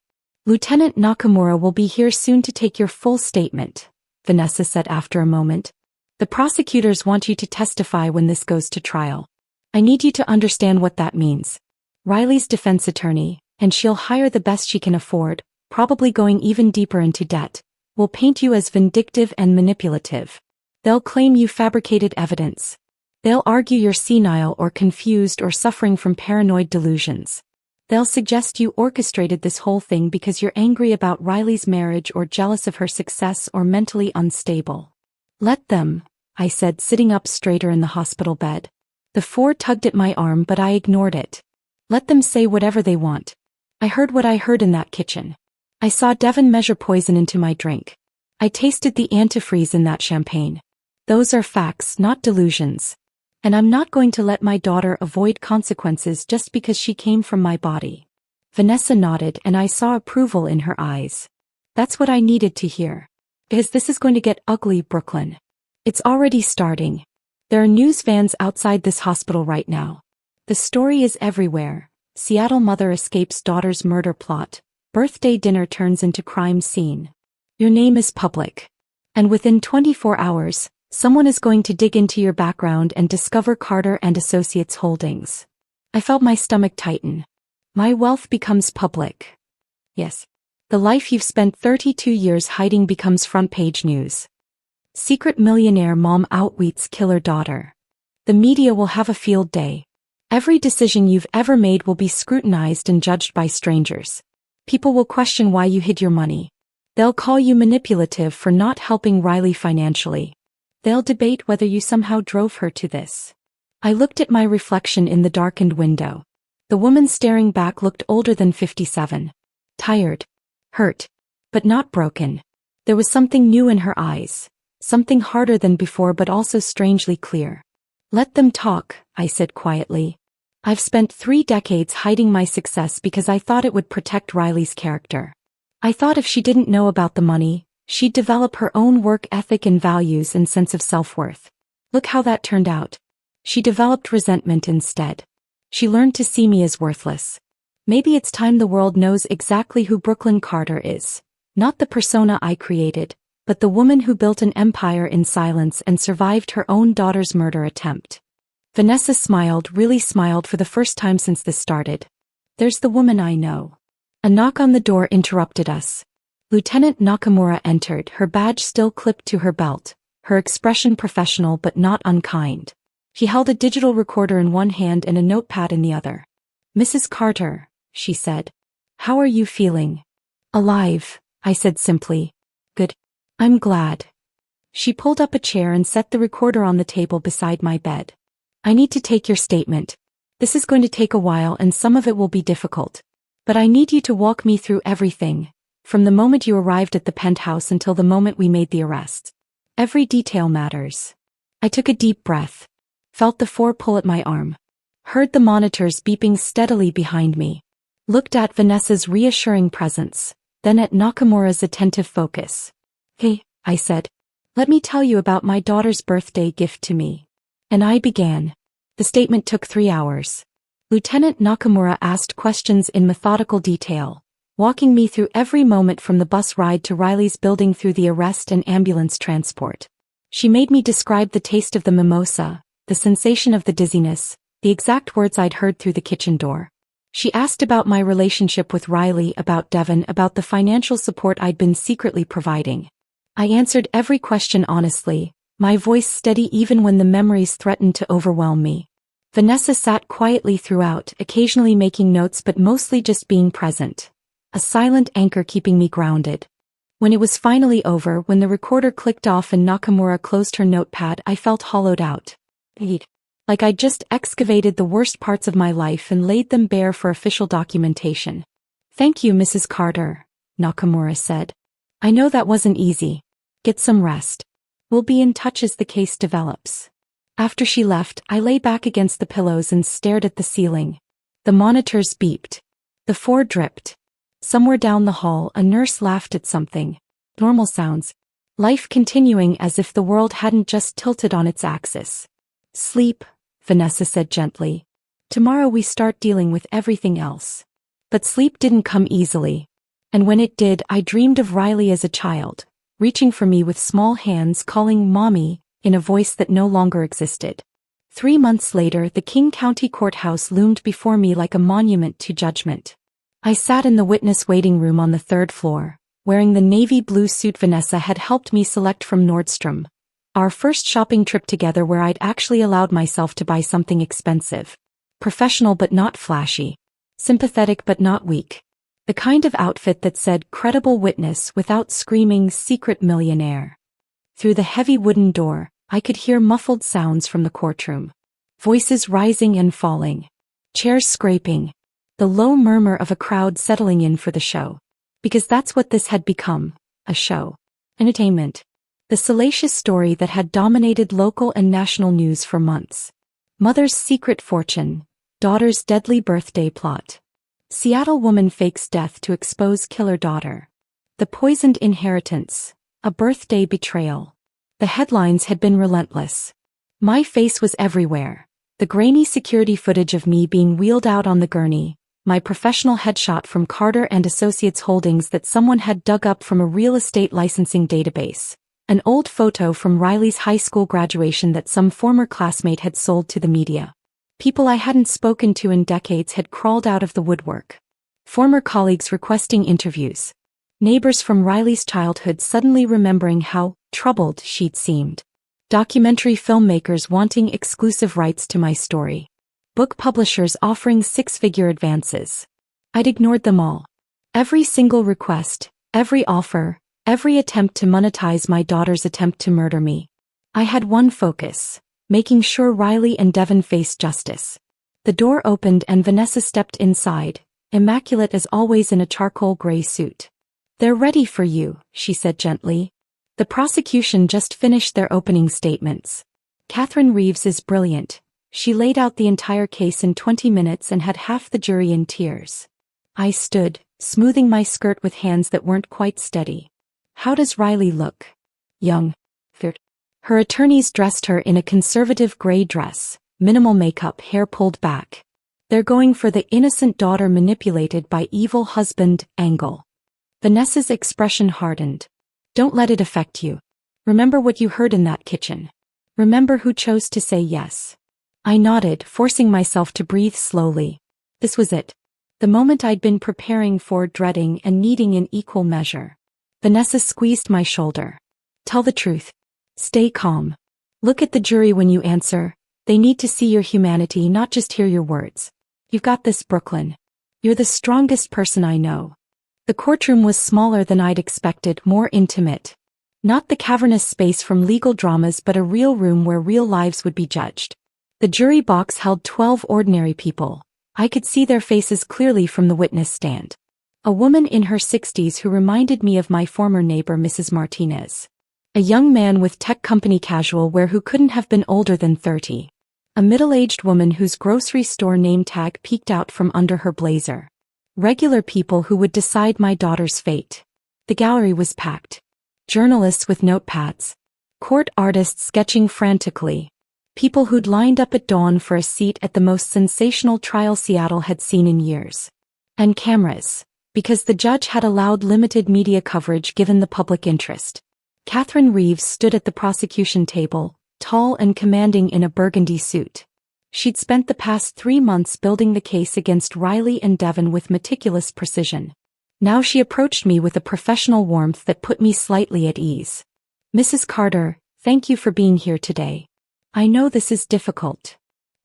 Lieutenant Nakamura will be here soon to take your full statement, Vanessa said after a moment. The prosecutors want you to testify when this goes to trial. I need you to understand what that means. Riley's defense attorney, and she'll hire the best she can afford, probably going even deeper into debt, will paint you as vindictive and manipulative. They'll claim you fabricated evidence. They'll argue you're senile or confused or suffering from paranoid delusions. They'll suggest you orchestrated this whole thing because you're angry about Riley's marriage or jealous of her success or mentally unstable. Let them, I said, sitting up straighter in the hospital bed. The 4 tugged at my arm, but I ignored it. Let them say whatever they want. I heard what I heard in that kitchen. I saw Devon measure poison into my drink. I tasted the antifreeze in that champagne. Those are facts, not delusions. And I'm not going to let my daughter avoid consequences just because she came from my body. Vanessa nodded and I saw approval in her eyes. That's what I needed to hear. Because this is going to get ugly, Brooklyn. It's already starting. There are news vans outside this hospital right now. The story is everywhere. Seattle mother escapes daughter's murder plot. Birthday dinner turns into crime scene. Your name is public. And within 24 hours, someone is going to dig into your background and discover Carter and Associates holdings. I felt my stomach tighten. My wealth becomes public. Yes. The life you've spent 32 years hiding becomes front-page news. Secret millionaire mom outwits killer daughter. The media will have a field day. Every decision you've ever made will be scrutinized and judged by strangers. People will question why you hid your money. They'll call you manipulative for not helping Riley financially. They'll debate whether you somehow drove her to this. I looked at my reflection in the darkened window. The woman staring back looked older than 57. Tired. Hurt. But not broken. There was something new in her eyes. Something harder than before but also strangely clear. Let them talk, I said quietly. I've spent 3 decades hiding my success because I thought it would protect Riley's character. I thought if she didn't know about the money, she'd develop her own work ethic and values and sense of self-worth. Look how that turned out. She developed resentment instead. She learned to see me as worthless. Maybe it's time the world knows exactly who Brooklyn Carter is. Not the persona I created, but the woman who built an empire in silence and survived her own daughter's murder attempt. Vanessa smiled, really smiled for the first time since this started. There's the woman I know. A knock on the door interrupted us. Lieutenant Nakamura entered, her badge still clipped to her belt, her expression professional but not unkind. He held a digital recorder in one hand and a notepad in the other. "Mrs. Carter," she said. "How are you feeling?" "Alive," I said simply. "Good. I'm glad." She pulled up a chair and set the recorder on the table beside my bed. "I need to take your statement. This is going to take a while and some of it will be difficult. But I need you to walk me through everything, from the moment you arrived at the penthouse until the moment we made the arrest. Every detail matters." I took a deep breath, felt the 4 pull at my arm, heard the monitors beeping steadily behind me, looked at Vanessa's reassuring presence, then at Nakamura's attentive focus. "Hey," I said, "let me tell you about my daughter's birthday gift to me." And I began. The statement took 3 hours. Lieutenant Nakamura asked questions in methodical detail, walking me through every moment from the bus ride to Riley's building through the arrest and ambulance transport. She made me describe the taste of the mimosa, the sensation of the dizziness, the exact words I'd heard through the kitchen door. She asked about my relationship with Riley, about Devon, about the financial support I'd been secretly providing. I answered every question honestly, my voice steady even when the memories threatened to overwhelm me. Vanessa sat quietly throughout, occasionally making notes but mostly just being present. A silent anchor keeping me grounded. When it was finally over, when the recorder clicked off and Nakamura closed her notepad, I felt hollowed out. Like I'd just excavated the worst parts of my life and laid them bare for official documentation. "Thank you, Mrs. Carter," Nakamura said. "I know that wasn't easy. Get some rest. We'll be in touch as the case develops." After she left, I lay back against the pillows and stared at the ceiling. The monitors beeped. The 4 dripped. Somewhere down the hall, a nurse laughed at something. Normal sounds. Life continuing as if the world hadn't just tilted on its axis. "Sleep," Vanessa said gently. "Tomorrow we start dealing with everything else." But sleep didn't come easily. And when it did, I dreamed of Riley as a child, reaching for me with small hands, calling "Mommy," in a voice that no longer existed. 3 months later, the King County Courthouse loomed before me like a monument to judgment. I sat in the witness waiting room on the 3rd floor, wearing the navy blue suit Vanessa had helped me select from Nordstrom. Our first shopping trip together where I'd actually allowed myself to buy something expensive. Professional but not flashy. Sympathetic but not weak. The kind of outfit that said credible witness without screaming secret millionaire. Through the heavy wooden door, I could hear muffled sounds from the courtroom. Voices rising and falling. Chairs scraping. The low murmur of a crowd settling in for the show. Because that's what this had become, a show. Entertainment. The salacious story that had dominated local and national news for months. Mother's secret fortune. Daughter's deadly birthday plot. Seattle woman fakes death to expose killer daughter. The poisoned inheritance. A birthday betrayal. The headlines had been relentless. My face was everywhere. The grainy security footage of me being wheeled out on the gurney. My professional headshot from Carter and Associates Holdings that someone had dug up from a real estate licensing database. An old photo from Riley's high school graduation that some former classmate had sold to the media. People I hadn't spoken to in decades had crawled out of the woodwork. Former colleagues requesting interviews. Neighbors from Riley's childhood suddenly remembering how Troubled, she'd seemed. Documentary filmmakers wanting exclusive rights to my story. Book publishers offering six-figure advances. I'd ignored them all. Every single request, every offer, every attempt to monetize my daughter's attempt to murder me. I had one focus: making sure Riley and Devon faced justice. The door opened and Vanessa stepped inside, immaculate as always in a charcoal gray suit. "They're ready for you," she said gently. "The prosecution just finished their opening statements. Catherine Reeves is brilliant. She laid out the entire case in 20 minutes and had half the jury in tears." I stood, smoothing my skirt with hands that weren't quite steady. "How does Riley look?" "Young." Her attorneys dressed her in a conservative gray dress, minimal makeup, hair pulled back. "They're going for the innocent daughter manipulated by evil husband angle." Vanessa's expression hardened. "Don't let it affect you. Remember what you heard in that kitchen. Remember who chose to say yes." I nodded, forcing myself to breathe slowly. This was it. The moment I'd been preparing for, dreading and needing in equal measure. Vanessa squeezed my shoulder. "Tell the truth. Stay calm. Look at the jury when you answer. They need to see your humanity, not just hear your words. You've got this, Brooklyn. You're the strongest person I know." The courtroom was smaller than I'd expected, more intimate. Not the cavernous space from legal dramas, but a real room where real lives would be judged. The jury box held 12 ordinary people. I could see their faces clearly from the witness stand. A woman in her 60s who reminded me of my former neighbor, Mrs. Martinez. A young man with tech company casual wear who couldn't have been older than 30. A middle-aged woman whose grocery store name tag peeked out from under her blazer. Regular people who would decide my daughter's fate. The gallery was packed. Journalists with notepads. Court artists sketching frantically. People who'd lined up at dawn for a seat at the most sensational trial Seattle had seen in years. And cameras, because the judge had allowed limited media coverage given the public interest. Catherine Reeves stood at the prosecution table, tall and commanding in a burgundy suit. She'd spent the past 3 months building the case against Riley and Devon with meticulous precision. Now she approached me with a professional warmth that put me slightly at ease. "Mrs. Carter, thank you for being here today. I know this is difficult."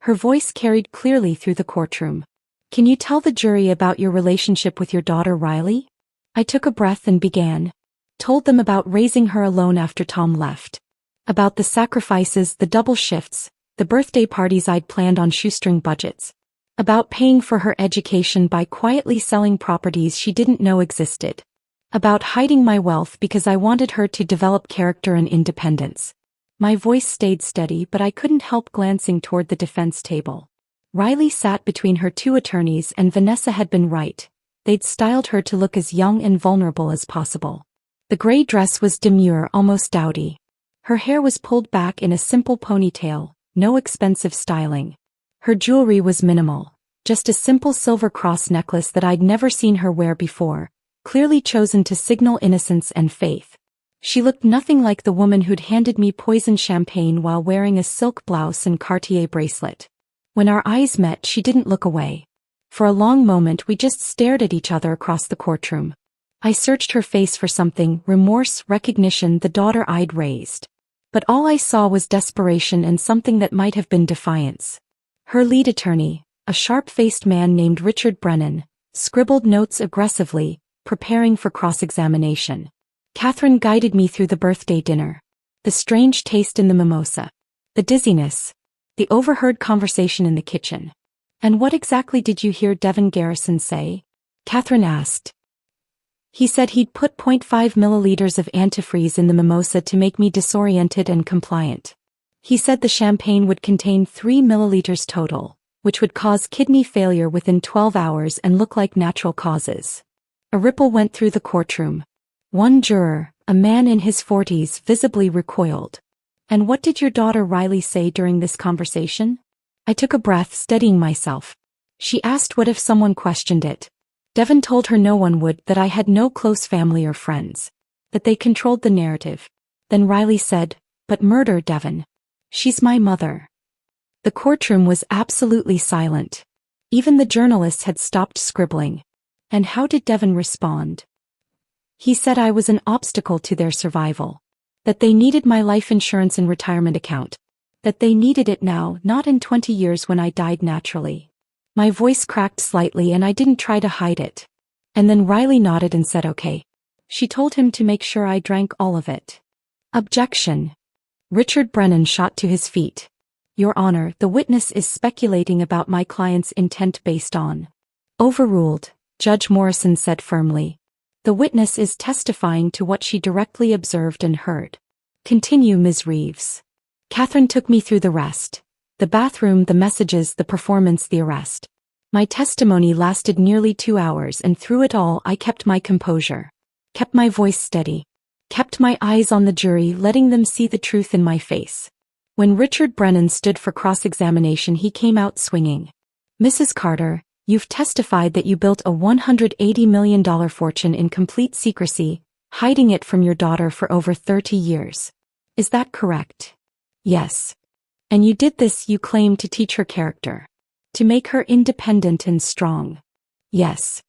Her voice carried clearly through the courtroom. "Can you tell the jury about your relationship with your daughter Riley?" I took a breath and began. Told them about raising her alone after Tom left. About the sacrifices, the double shifts, the birthday parties I'd planned on shoestring budgets. About paying for her education by quietly selling properties she didn't know existed. About hiding my wealth because I wanted her to develop character and independence. My voice stayed steady, but I couldn't help glancing toward the defense table. Riley sat between her 2 attorneys, and Vanessa had been right. They'd styled her to look as young and vulnerable as possible. The gray dress was demure, almost dowdy. Her hair was pulled back in a simple ponytail, no expensive styling. Her jewelry was minimal, just a simple silver cross necklace that I'd never seen her wear before, clearly chosen to signal innocence and faith. She looked nothing like the woman who'd handed me poisoned champagne while wearing a silk blouse and Cartier bracelet. When our eyes met, she didn't look away. For a long moment we just stared at each other across the courtroom. I searched her face for something, remorse, recognition, the daughter I'd raised. But all I saw was desperation and something that might have been defiance. Her lead attorney, a sharp-faced man named Richard Brennan, scribbled notes aggressively, preparing for cross-examination. Catherine guided me through the birthday dinner. The strange taste in the mimosa. The dizziness. The overheard conversation in the kitchen. "And what exactly did you hear Devon Garrison say?" Catherine asked. "He said he'd put 0.5 milliliters of antifreeze in the mimosa to make me disoriented and compliant. He said the champagne would contain 3 milliliters total, which would cause kidney failure within 12 hours and look like natural causes." A ripple went through the courtroom. One juror, a man in his 40s, visibly recoiled. "And what did your daughter Riley say during this conversation?" I took a breath, steadying myself. She asked what if someone questioned it. Devon told her no one would, that I had no close family or friends. That they controlled the narrative. Then Riley said, "But murder, Devon. She's my mother." The courtroom was absolutely silent. Even the journalists had stopped scribbling. And how did Devon respond? He said I was an obstacle to their survival. That they needed my life insurance and retirement account. That they needed it now, not in 20 years when I died naturally. My voice cracked slightly and I didn't try to hide it. And then Riley nodded and said okay. She told him to make sure I drank all of it. Objection. Richard Brennan shot to his feet. Your Honor, the witness is speculating about my client's intent based on. Overruled, Judge Morrison said firmly. The witness is testifying to what she directly observed and heard. Continue, Ms. Reeves. Catherine took me through the rest. The bathroom, the messages, the performance, the arrest. My testimony lasted nearly 2 hours and through it all I kept my composure. Kept my voice steady. Kept my eyes on the jury, letting them see the truth in my face. When Richard Brennan stood for cross-examination, he came out swinging. Mrs. Carter, you've testified that you built a $180 million fortune in complete secrecy, hiding it from your daughter for over 30 years. Is that correct? Yes. And you did this, you claim, to teach her character. To make her independent and strong. Yes.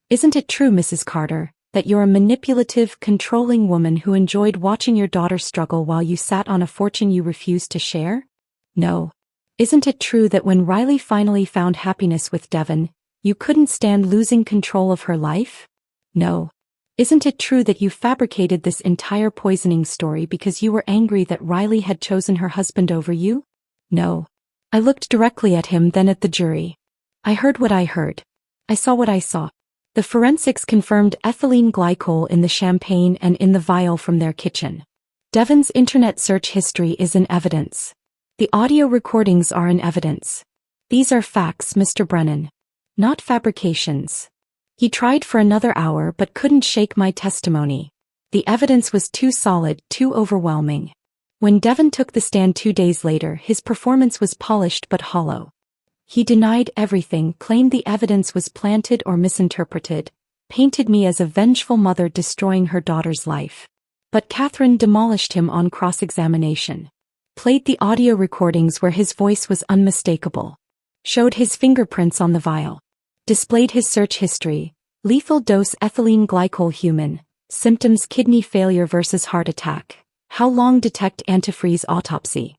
Isn't it true, Mrs. Carter, that you're a manipulative, controlling woman who enjoyed watching your daughter struggle while you sat on a fortune you refused to share? No. Isn't it true that when Riley finally found happiness with Devon, you couldn't stand losing control of her life? No. Isn't it true that you fabricated this entire poisoning story because you were angry that Riley had chosen her husband over you? No. I looked directly at him, then at the jury. I heard what I heard. I saw what I saw. The forensics confirmed ethylene glycol in the champagne and in the vial from their kitchen. Devon's internet search history is in evidence. The audio recordings are in evidence. These are facts, Mr. Brennan. Not fabrications. He tried for another hour but couldn't shake my testimony. The evidence was too solid, too overwhelming. When Devon took the stand 2 days later, his performance was polished but hollow. He denied everything, claimed the evidence was planted or misinterpreted, painted me as a vengeful mother destroying her daughter's life. But Catherine demolished him on cross-examination. Played the audio recordings where his voice was unmistakable. Showed his fingerprints on the vial. Displayed his search history, lethal dose ethylene glycol human, symptoms kidney failure versus heart attack, how long detect antifreeze autopsy.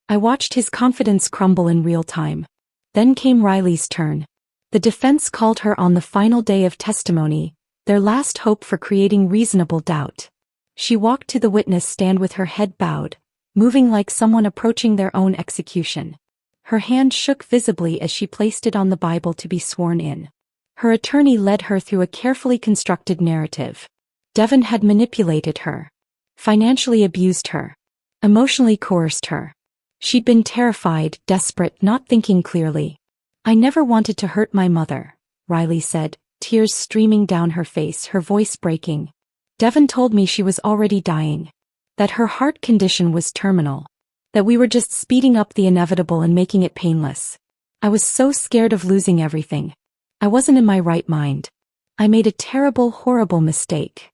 I watched his confidence crumble in real time. Then came Riley's turn. The defense called her on the final day of testimony, their last hope for creating reasonable doubt. She walked to the witness stand with her head bowed, moving like someone approaching their own execution. Her hand shook visibly as she placed it on the Bible to be sworn in. Her attorney led her through a carefully constructed narrative. Devon had manipulated her. Financially abused her. Emotionally coerced her. She'd been terrified, desperate, not thinking clearly. I never wanted to hurt my mother, Riley said, tears streaming down her face, her voice breaking. Devon told me she was already dying. That her heart condition was terminal. That we were just speeding up the inevitable and making it painless. I was so scared of losing everything. I wasn't in my right mind. I made a terrible, horrible mistake.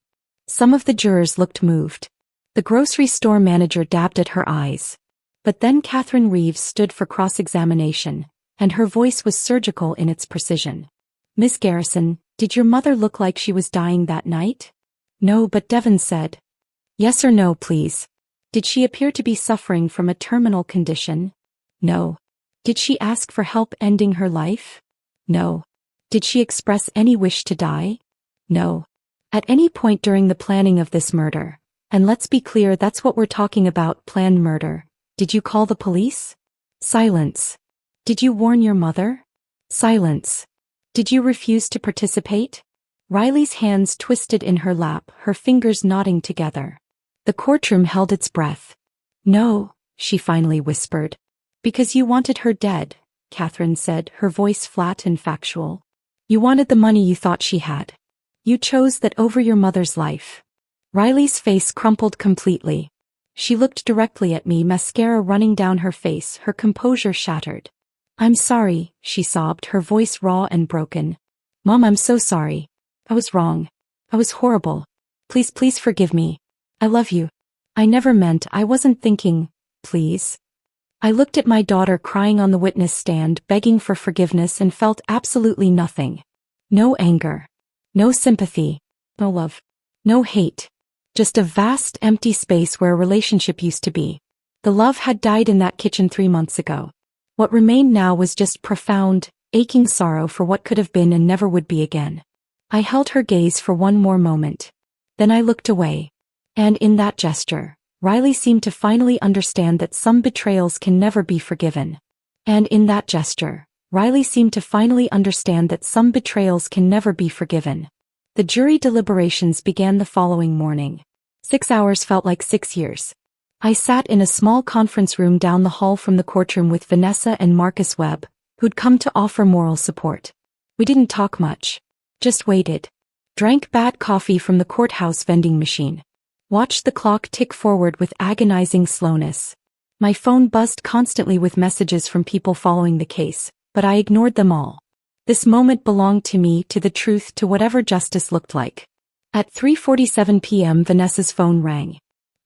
Some of the jurors looked moved. The grocery store manager dabbed at her eyes. But then Catherine Reeves stood for cross-examination, and her voice was surgical in its precision. Miss Garrison, did your mother look like she was dying that night? No, but Devon said. Yes or no, please. Did she appear to be suffering from a terminal condition? No. Did she ask for help ending her life? No. Did she express any wish to die? No. At any point during the planning of this murder, and let's be clear, that's what we're talking about, planned murder. Did you call the police? Silence. Did you warn your mother? Silence. Did you refuse to participate? Riley's hands twisted in her lap, her fingers knotting together. The courtroom held its breath. No, she finally whispered. Because you wanted her dead, Catherine said, her voice flat and factual. You wanted the money you thought she had. You chose that over your mother's life. Riley's face crumpled completely. She looked directly at me, mascara running down her face, her composure shattered. I'm sorry, she sobbed, her voice raw and broken. Mom, I'm so sorry. I was wrong. I was horrible. Please forgive me. I love you. I never meant, I wasn't thinking, please. I looked at my daughter crying on the witness stand, begging for forgiveness, and felt absolutely nothing. No anger. No sympathy. No love. No hate. Just a vast, empty space where a relationship used to be. The love had died in that kitchen 3 months ago. What remained now was just profound, aching sorrow for what could have been and never would be again. I held her gaze for one more moment. Then I looked away. And in that gesture, Riley seemed to finally understand that some betrayals can never be forgiven. And in that gesture, Riley seemed to finally understand that some betrayals can never be forgiven. The jury deliberations began the following morning. 6 hours felt like 6 years. I sat in a small conference room down the hall from the courtroom with Vanessa and Marcus Webb, who'd come to offer moral support. We didn't talk much. Just waited. Drank bad coffee from the courthouse vending machine. Watched the clock tick forward with agonizing slowness. My phone buzzed constantly with messages from people following the case, but I ignored them all. This moment belonged to me, to the truth, to whatever justice looked like. At 3:47 p.m. Vanessa's phone rang.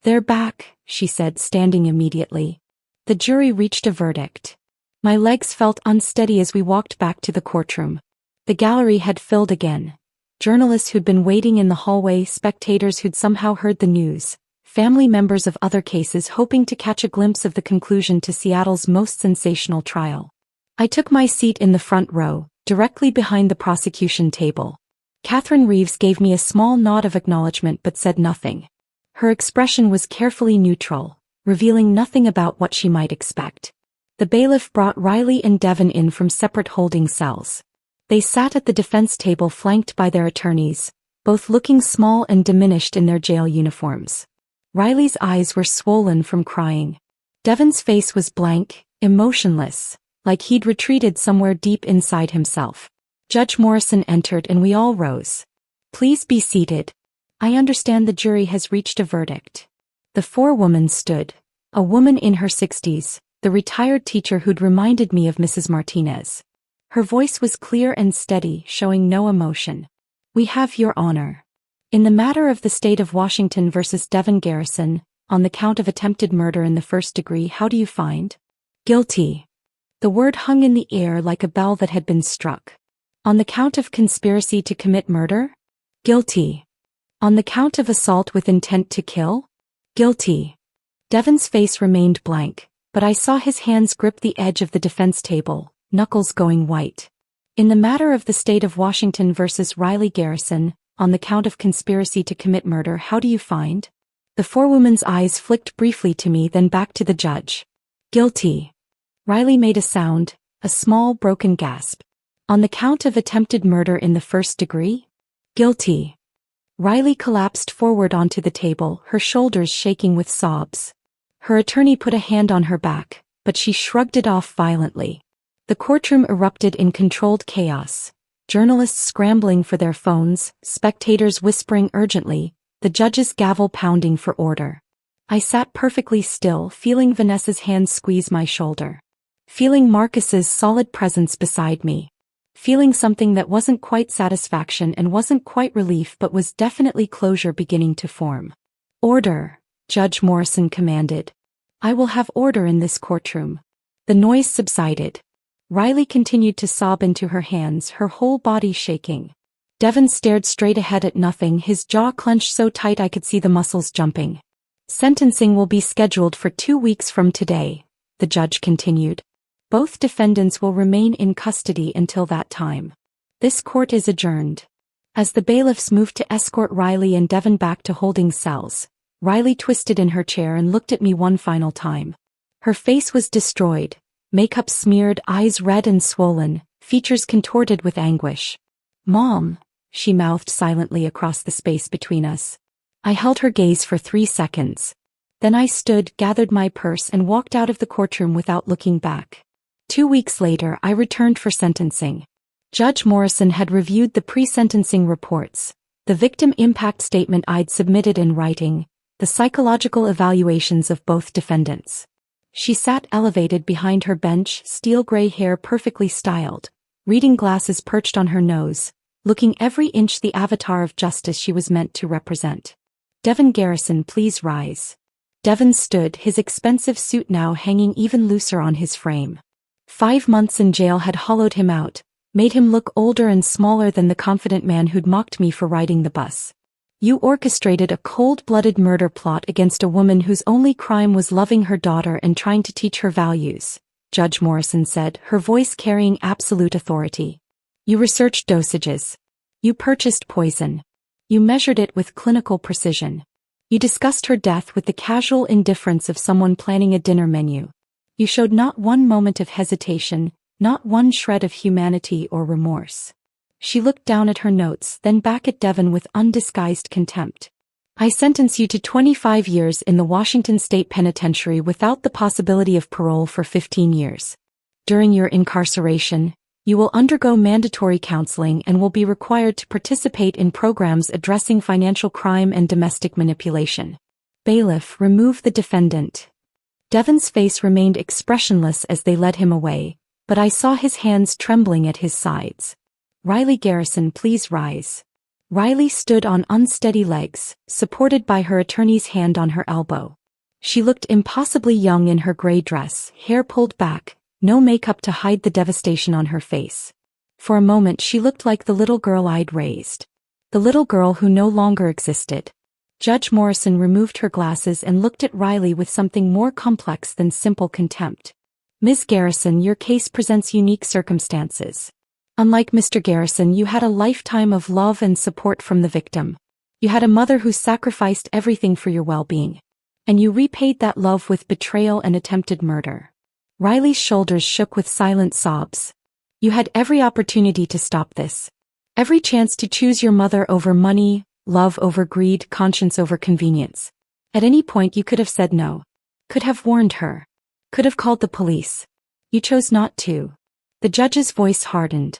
"They're back," she said, standing immediately. The jury reached a verdict. My legs felt unsteady as we walked back to the courtroom. The gallery had filled again. Journalists who'd been waiting in the hallway, spectators who'd somehow heard the news, family members of other cases hoping to catch a glimpse of the conclusion to Seattle's most sensational trial. I took my seat in the front row, directly behind the prosecution table. Catherine Reeves gave me a small nod of acknowledgement but said nothing. Her expression was carefully neutral, revealing nothing about what she might expect. The bailiff brought Riley and Devon in from separate holding cells. They sat at the defense table flanked by their attorneys, both looking small and diminished in their jail uniforms. Riley's eyes were swollen from crying. Devon's face was blank, emotionless, like he'd retreated somewhere deep inside himself. Judge Morrison entered and we all rose. "Please be seated. I understand the jury has reached a verdict." The forewoman stood. A woman in her 60s, the retired teacher who'd reminded me of Mrs. Martinez. Her voice was clear and steady, showing no emotion. "We have your honor. In the matter of the state of Washington versus Devon Garrison, on the count of attempted murder in the first degree, how do you find?" "Guilty." The word hung in the air like a bell that had been struck. "On the count of conspiracy to commit murder?" "Guilty." "On the count of assault with intent to kill?" "Guilty." Devon's face remained blank, but I saw his hands grip the edge of the defense table, knuckles going white. "In the matter of the state of Washington versus Riley Garrison, on the count of conspiracy to commit murder, how do you find?" The forewoman's eyes flicked briefly to me, then back to the judge. "Guilty." Riley made a sound, a small broken gasp. "On the count of attempted murder in the first degree?" "Guilty." Riley collapsed forward onto the table, her shoulders shaking with sobs. Her attorney put a hand on her back, but she shrugged it off violently. The courtroom erupted in controlled chaos. Journalists scrambling for their phones, spectators whispering urgently, the judge's gavel pounding for order. I sat perfectly still, feeling Vanessa's hand squeeze my shoulder. Feeling Marcus's solid presence beside me. Feeling something that wasn't quite satisfaction and wasn't quite relief but was definitely closure beginning to form. "Order," Judge Morrison commanded. "I will have order in this courtroom." The noise subsided. Riley continued to sob into her hands, her whole body shaking. Devon stared straight ahead at nothing, his jaw clenched so tight I could see the muscles jumping. "Sentencing will be scheduled for 2 weeks from today," the judge continued. "Both defendants will remain in custody until that time. This court is adjourned." As the bailiffs moved to escort Riley and Devon back to holding cells, Riley twisted in her chair and looked at me one final time. Her face was destroyed. Makeup smeared, eyes red and swollen, features contorted with anguish. "Mom," she mouthed silently across the space between us. I held her gaze for 3 seconds. Then I stood, gathered my purse and walked out of the courtroom without looking back. 2 weeks later I returned for sentencing. Judge Morrison had reviewed the pre-sentencing reports, the victim impact statement I'd submitted in writing, the psychological evaluations of both defendants. She sat elevated behind her bench, steel gray hair perfectly styled, reading glasses perched on her nose, looking every inch the avatar of justice she was meant to represent. "Devon Garrison, please rise." Devon stood, his expensive suit now hanging even looser on his frame. 5 months in jail had hollowed him out, made him look older and smaller than the confident man who'd mocked me for riding the bus. You orchestrated a cold-blooded murder plot against a woman whose only crime was loving her daughter and trying to teach her values, Judge Morrison said, her voice carrying absolute authority. You researched dosages. You purchased poison. You measured it with clinical precision. You discussed her death with the casual indifference of someone planning a dinner menu. You showed not one moment of hesitation, not one shred of humanity or remorse. She looked down at her notes, then back at Devon with undisguised contempt. I sentence you to 25 years in the Washington State Penitentiary without the possibility of parole for 15 years. During your incarceration, you will undergo mandatory counseling and will be required to participate in programs addressing financial crime and domestic manipulation. Bailiff, remove the defendant. Devon's face remained expressionless as they led him away, but I saw his hands trembling at his sides. Riley Garrison, please rise. Riley stood on unsteady legs, supported by her attorney's hand on her elbow. She looked impossibly young in her gray dress, hair pulled back, no makeup to hide the devastation on her face. For a moment she looked like the little girl I'd raised. The little girl who no longer existed. Judge Morrison removed her glasses and looked at Riley with something more complex than simple contempt. Ms. Garrison, your case presents unique circumstances. Unlike Mr. Garrison, you had a lifetime of love and support from the victim. You had a mother who sacrificed everything for your well-being. And you repaid that love with betrayal and attempted murder. Riley's shoulders shook with silent sobs. You had every opportunity to stop this. Every chance to choose your mother over money, love over greed, conscience over convenience. At any point you could have said no. Could have warned her. Could have called the police. You chose not to. The judge's voice hardened.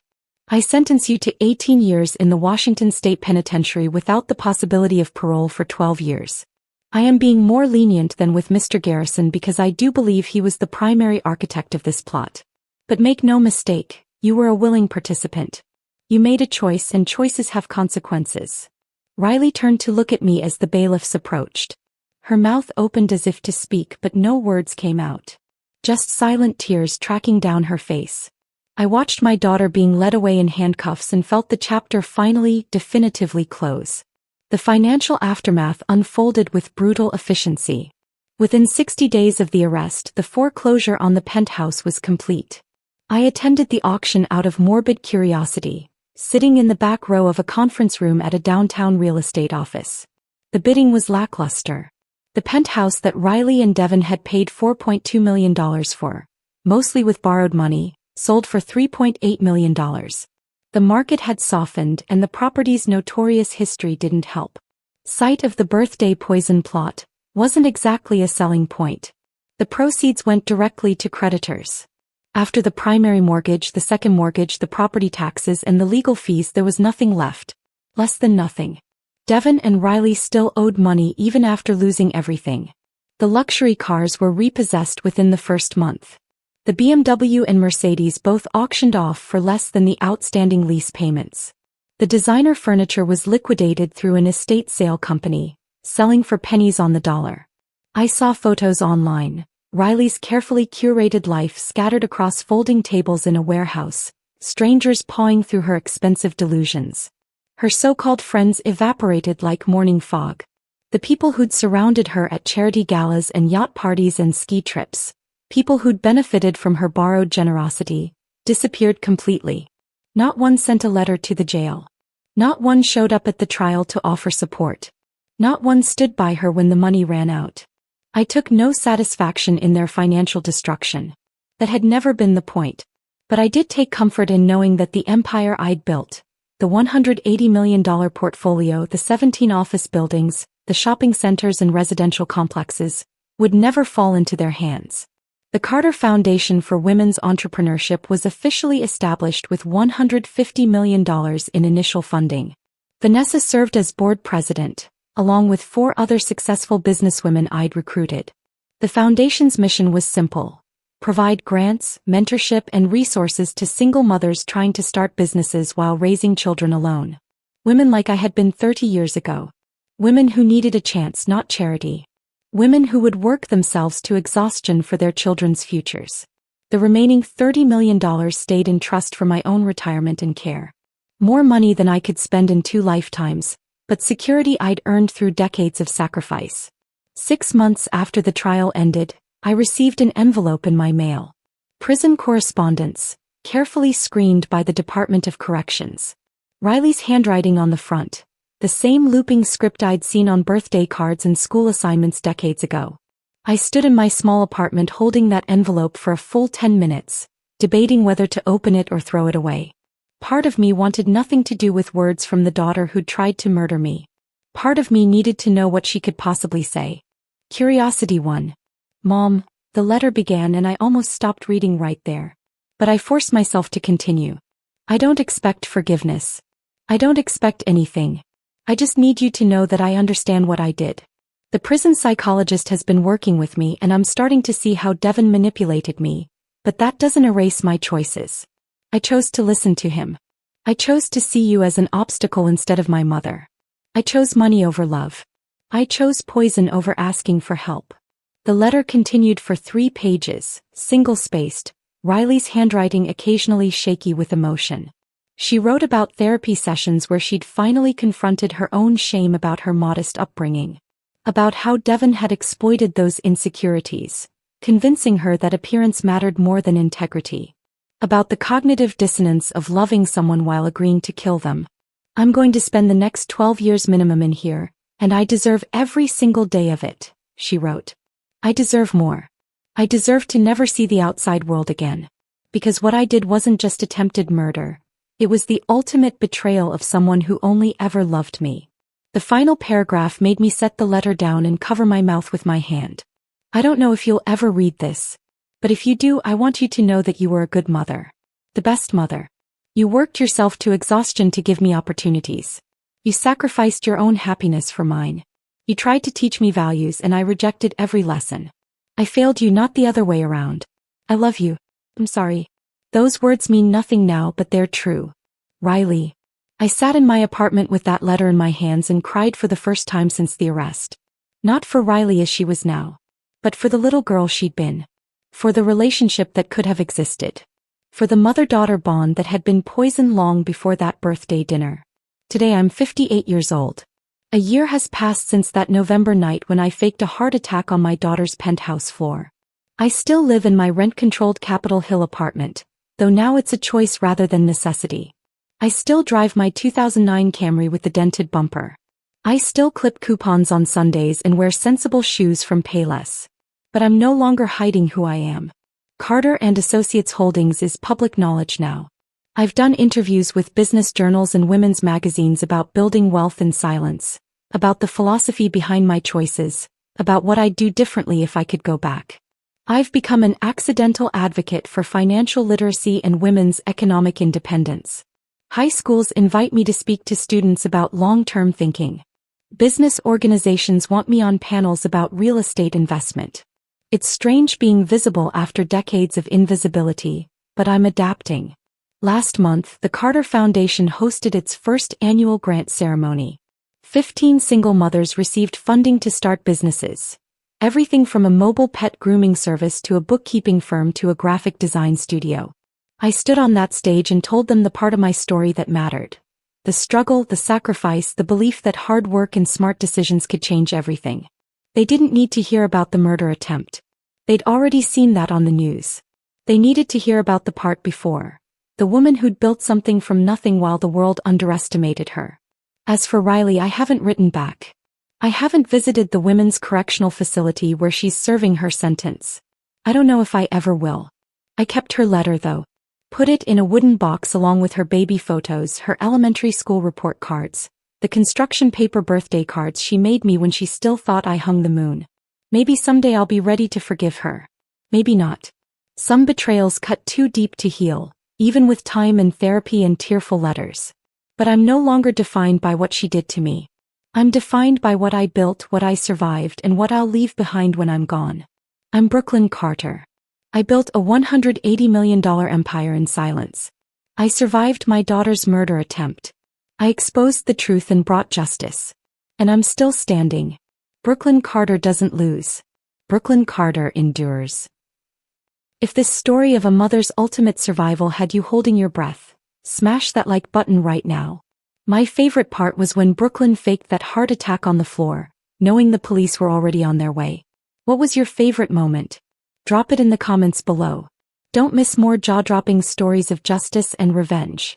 I sentence you to 18 years in the Washington State Penitentiary without the possibility of parole for 12 years. I am being more lenient than with Mr. Garrison because I do believe he was the primary architect of this plot. But make no mistake, you were a willing participant. You made a choice and choices have consequences. Riley turned to look at me as the bailiffs approached. Her mouth opened as if to speak but no words came out. Just silent tears tracking down her face. I watched my daughter being led away in handcuffs and felt the chapter finally, definitively close. The financial aftermath unfolded with brutal efficiency. Within 60 days of the arrest, the foreclosure on the penthouse was complete. I attended the auction out of morbid curiosity, sitting in the back row of a conference room at a downtown real estate office. The bidding was lackluster. The penthouse that Riley and Devon had paid $4.2 million for, mostly with borrowed money, sold for $3.8 million. The market had softened and the property's notorious history didn't help. Sight of the birthday poison plot wasn't exactly a selling point. The proceeds went directly to creditors. After the primary mortgage, the second mortgage, the property taxes, and the legal fees, there was nothing left. Less than nothing. Devon and Riley still owed money even after losing everything. The luxury cars were repossessed within the first month. The BMW and Mercedes both auctioned off for less than the outstanding lease payments. The designer furniture was liquidated through an estate sale company, selling for pennies on the dollar. I saw photos online. Riley's carefully curated life scattered across folding tables in a warehouse, strangers pawing through her expensive delusions. Her so-called friends evaporated like morning fog. The people who'd surrounded her at charity galas and yacht parties and ski trips, people who'd benefited from her borrowed generosity, disappeared completely. Not one sent a letter to the jail. Not one showed up at the trial to offer support. Not one stood by her when the money ran out. I took no satisfaction in their financial destruction. That had never been the point. But I did take comfort in knowing that the empire I'd built, the $180 million portfolio, the 17 office buildings, the shopping centers and residential complexes, would never fall into their hands. The Carter Foundation for Women's Entrepreneurship was officially established with $150 million in initial funding. Vanessa served as board president, along with 4 other successful businesswomen I'd recruited. The foundation's mission was simple: provide grants, mentorship, and resources to single mothers trying to start businesses while raising children alone. Women like I had been 30 years ago. Women who needed a chance, not charity. Women who would work themselves to exhaustion for their children's futures. The remaining $30 million stayed in trust for my own retirement and care. More money than I could spend in 2 lifetimes, but security I'd earned through decades of sacrifice. 6 months after the trial ended, I received an envelope in my mail. Prison correspondence, carefully screened by the Department of Corrections. Riley's handwriting on the front, the same looping script I'd seen on birthday cards and school assignments decades ago. I stood in my small apartment holding that envelope for a full 10 minutes, debating whether to open it or throw it away. Part of me wanted nothing to do with words from the daughter who'd tried to murder me. Part of me needed to know what she could possibly say. Curiosity won. "Mom," the letter began, and I almost stopped reading right there. But I forced myself to continue. "I don't expect forgiveness. I don't expect anything. I just need you to know that I understand what I did. The prison psychologist has been working with me, and I'm starting to see how Devin manipulated me, but that doesn't erase my choices. I chose to listen to him. I chose to see you as an obstacle instead of my mother. I chose money over love. I chose poison over asking for help." The letter continued for 3 pages, single-spaced, Riley's handwriting occasionally shaky with emotion. She wrote about therapy sessions where she'd finally confronted her own shame about her modest upbringing. About how Devin had exploited those insecurities, convincing her that appearance mattered more than integrity. About the cognitive dissonance of loving someone while agreeing to kill them. "I'm going to spend the next 12 years minimum in here, and I deserve every single day of it," she wrote. "I deserve more. I deserve to never see the outside world again. Because what I did wasn't just attempted murder. It was the ultimate betrayal of someone who only ever loved me." The final paragraph made me set the letter down and cover my mouth with my hand. "I don't know if you'll ever read this. But if you do, I want you to know that you were a good mother. The best mother. You worked yourself to exhaustion to give me opportunities. You sacrificed your own happiness for mine. You tried to teach me values, and I rejected every lesson. I failed you, not the other way around. I love you. I'm sorry." Those words mean nothing now, but they're true. Riley. I sat in my apartment with that letter in my hands and cried for the first time since the arrest. Not for Riley as she was now, but for the little girl she'd been. For the relationship that could have existed. For the mother-daughter bond that had been poisoned long before that birthday dinner. Today I'm 58 years old. A year has passed since that November night when I faked a heart attack on my daughter's penthouse floor. I still live in my rent-controlled Capitol Hill apartment, though now it's a choice rather than necessity. I still drive my 2009 Camry with the dented bumper. I still clip coupons on Sundays and wear sensible shoes from Payless. But I'm no longer hiding who I am. Carter and Associates Holdings is public knowledge now. I've done interviews with business journals and women's magazines about building wealth in silence, about the philosophy behind my choices, about what I'd do differently if I could go back. I've become an accidental advocate for financial literacy and women's economic independence. High schools invite me to speak to students about long-term thinking. Business organizations want me on panels about real estate investment. It's strange being visible after decades of invisibility, but I'm adapting. Last month, the Carter Foundation hosted its first annual grant ceremony. 15 single mothers received funding to start businesses. Everything from a mobile pet grooming service to a bookkeeping firm to a graphic design studio. I stood on that stage and told them the part of my story that mattered. The struggle, the sacrifice, the belief that hard work and smart decisions could change everything. They didn't need to hear about the murder attempt. They'd already seen that on the news. They needed to hear about the part before. The woman who'd built something from nothing while the world underestimated her. As for Riley, I haven't written back. I haven't visited the women's correctional facility where she's serving her sentence. I don't know if I ever will. I kept her letter though. Put it in a wooden box along with her baby photos, her elementary school report cards, the construction paper birthday cards she made me when she still thought I hung the moon. Maybe someday I'll be ready to forgive her. Maybe not. Some betrayals cut too deep to heal, even with time and therapy and tearful letters. But I'm no longer defined by what she did to me. I'm defined by what I built, what I survived, and what I'll leave behind when I'm gone. I'm Brooklyn Carter. I built a $180 million empire in silence. I survived my daughter's murder attempt. I exposed the truth and brought justice. And I'm still standing. Brooklyn Carter doesn't lose. Brooklyn Carter endures. If this story of a mother's ultimate survival had you holding your breath, smash that like button right now. My favorite part was when Brooklyn faked that heart attack on the floor, knowing the police were already on their way. What was your favorite moment? Drop it in the comments below. Don't miss more jaw-dropping stories of justice and revenge.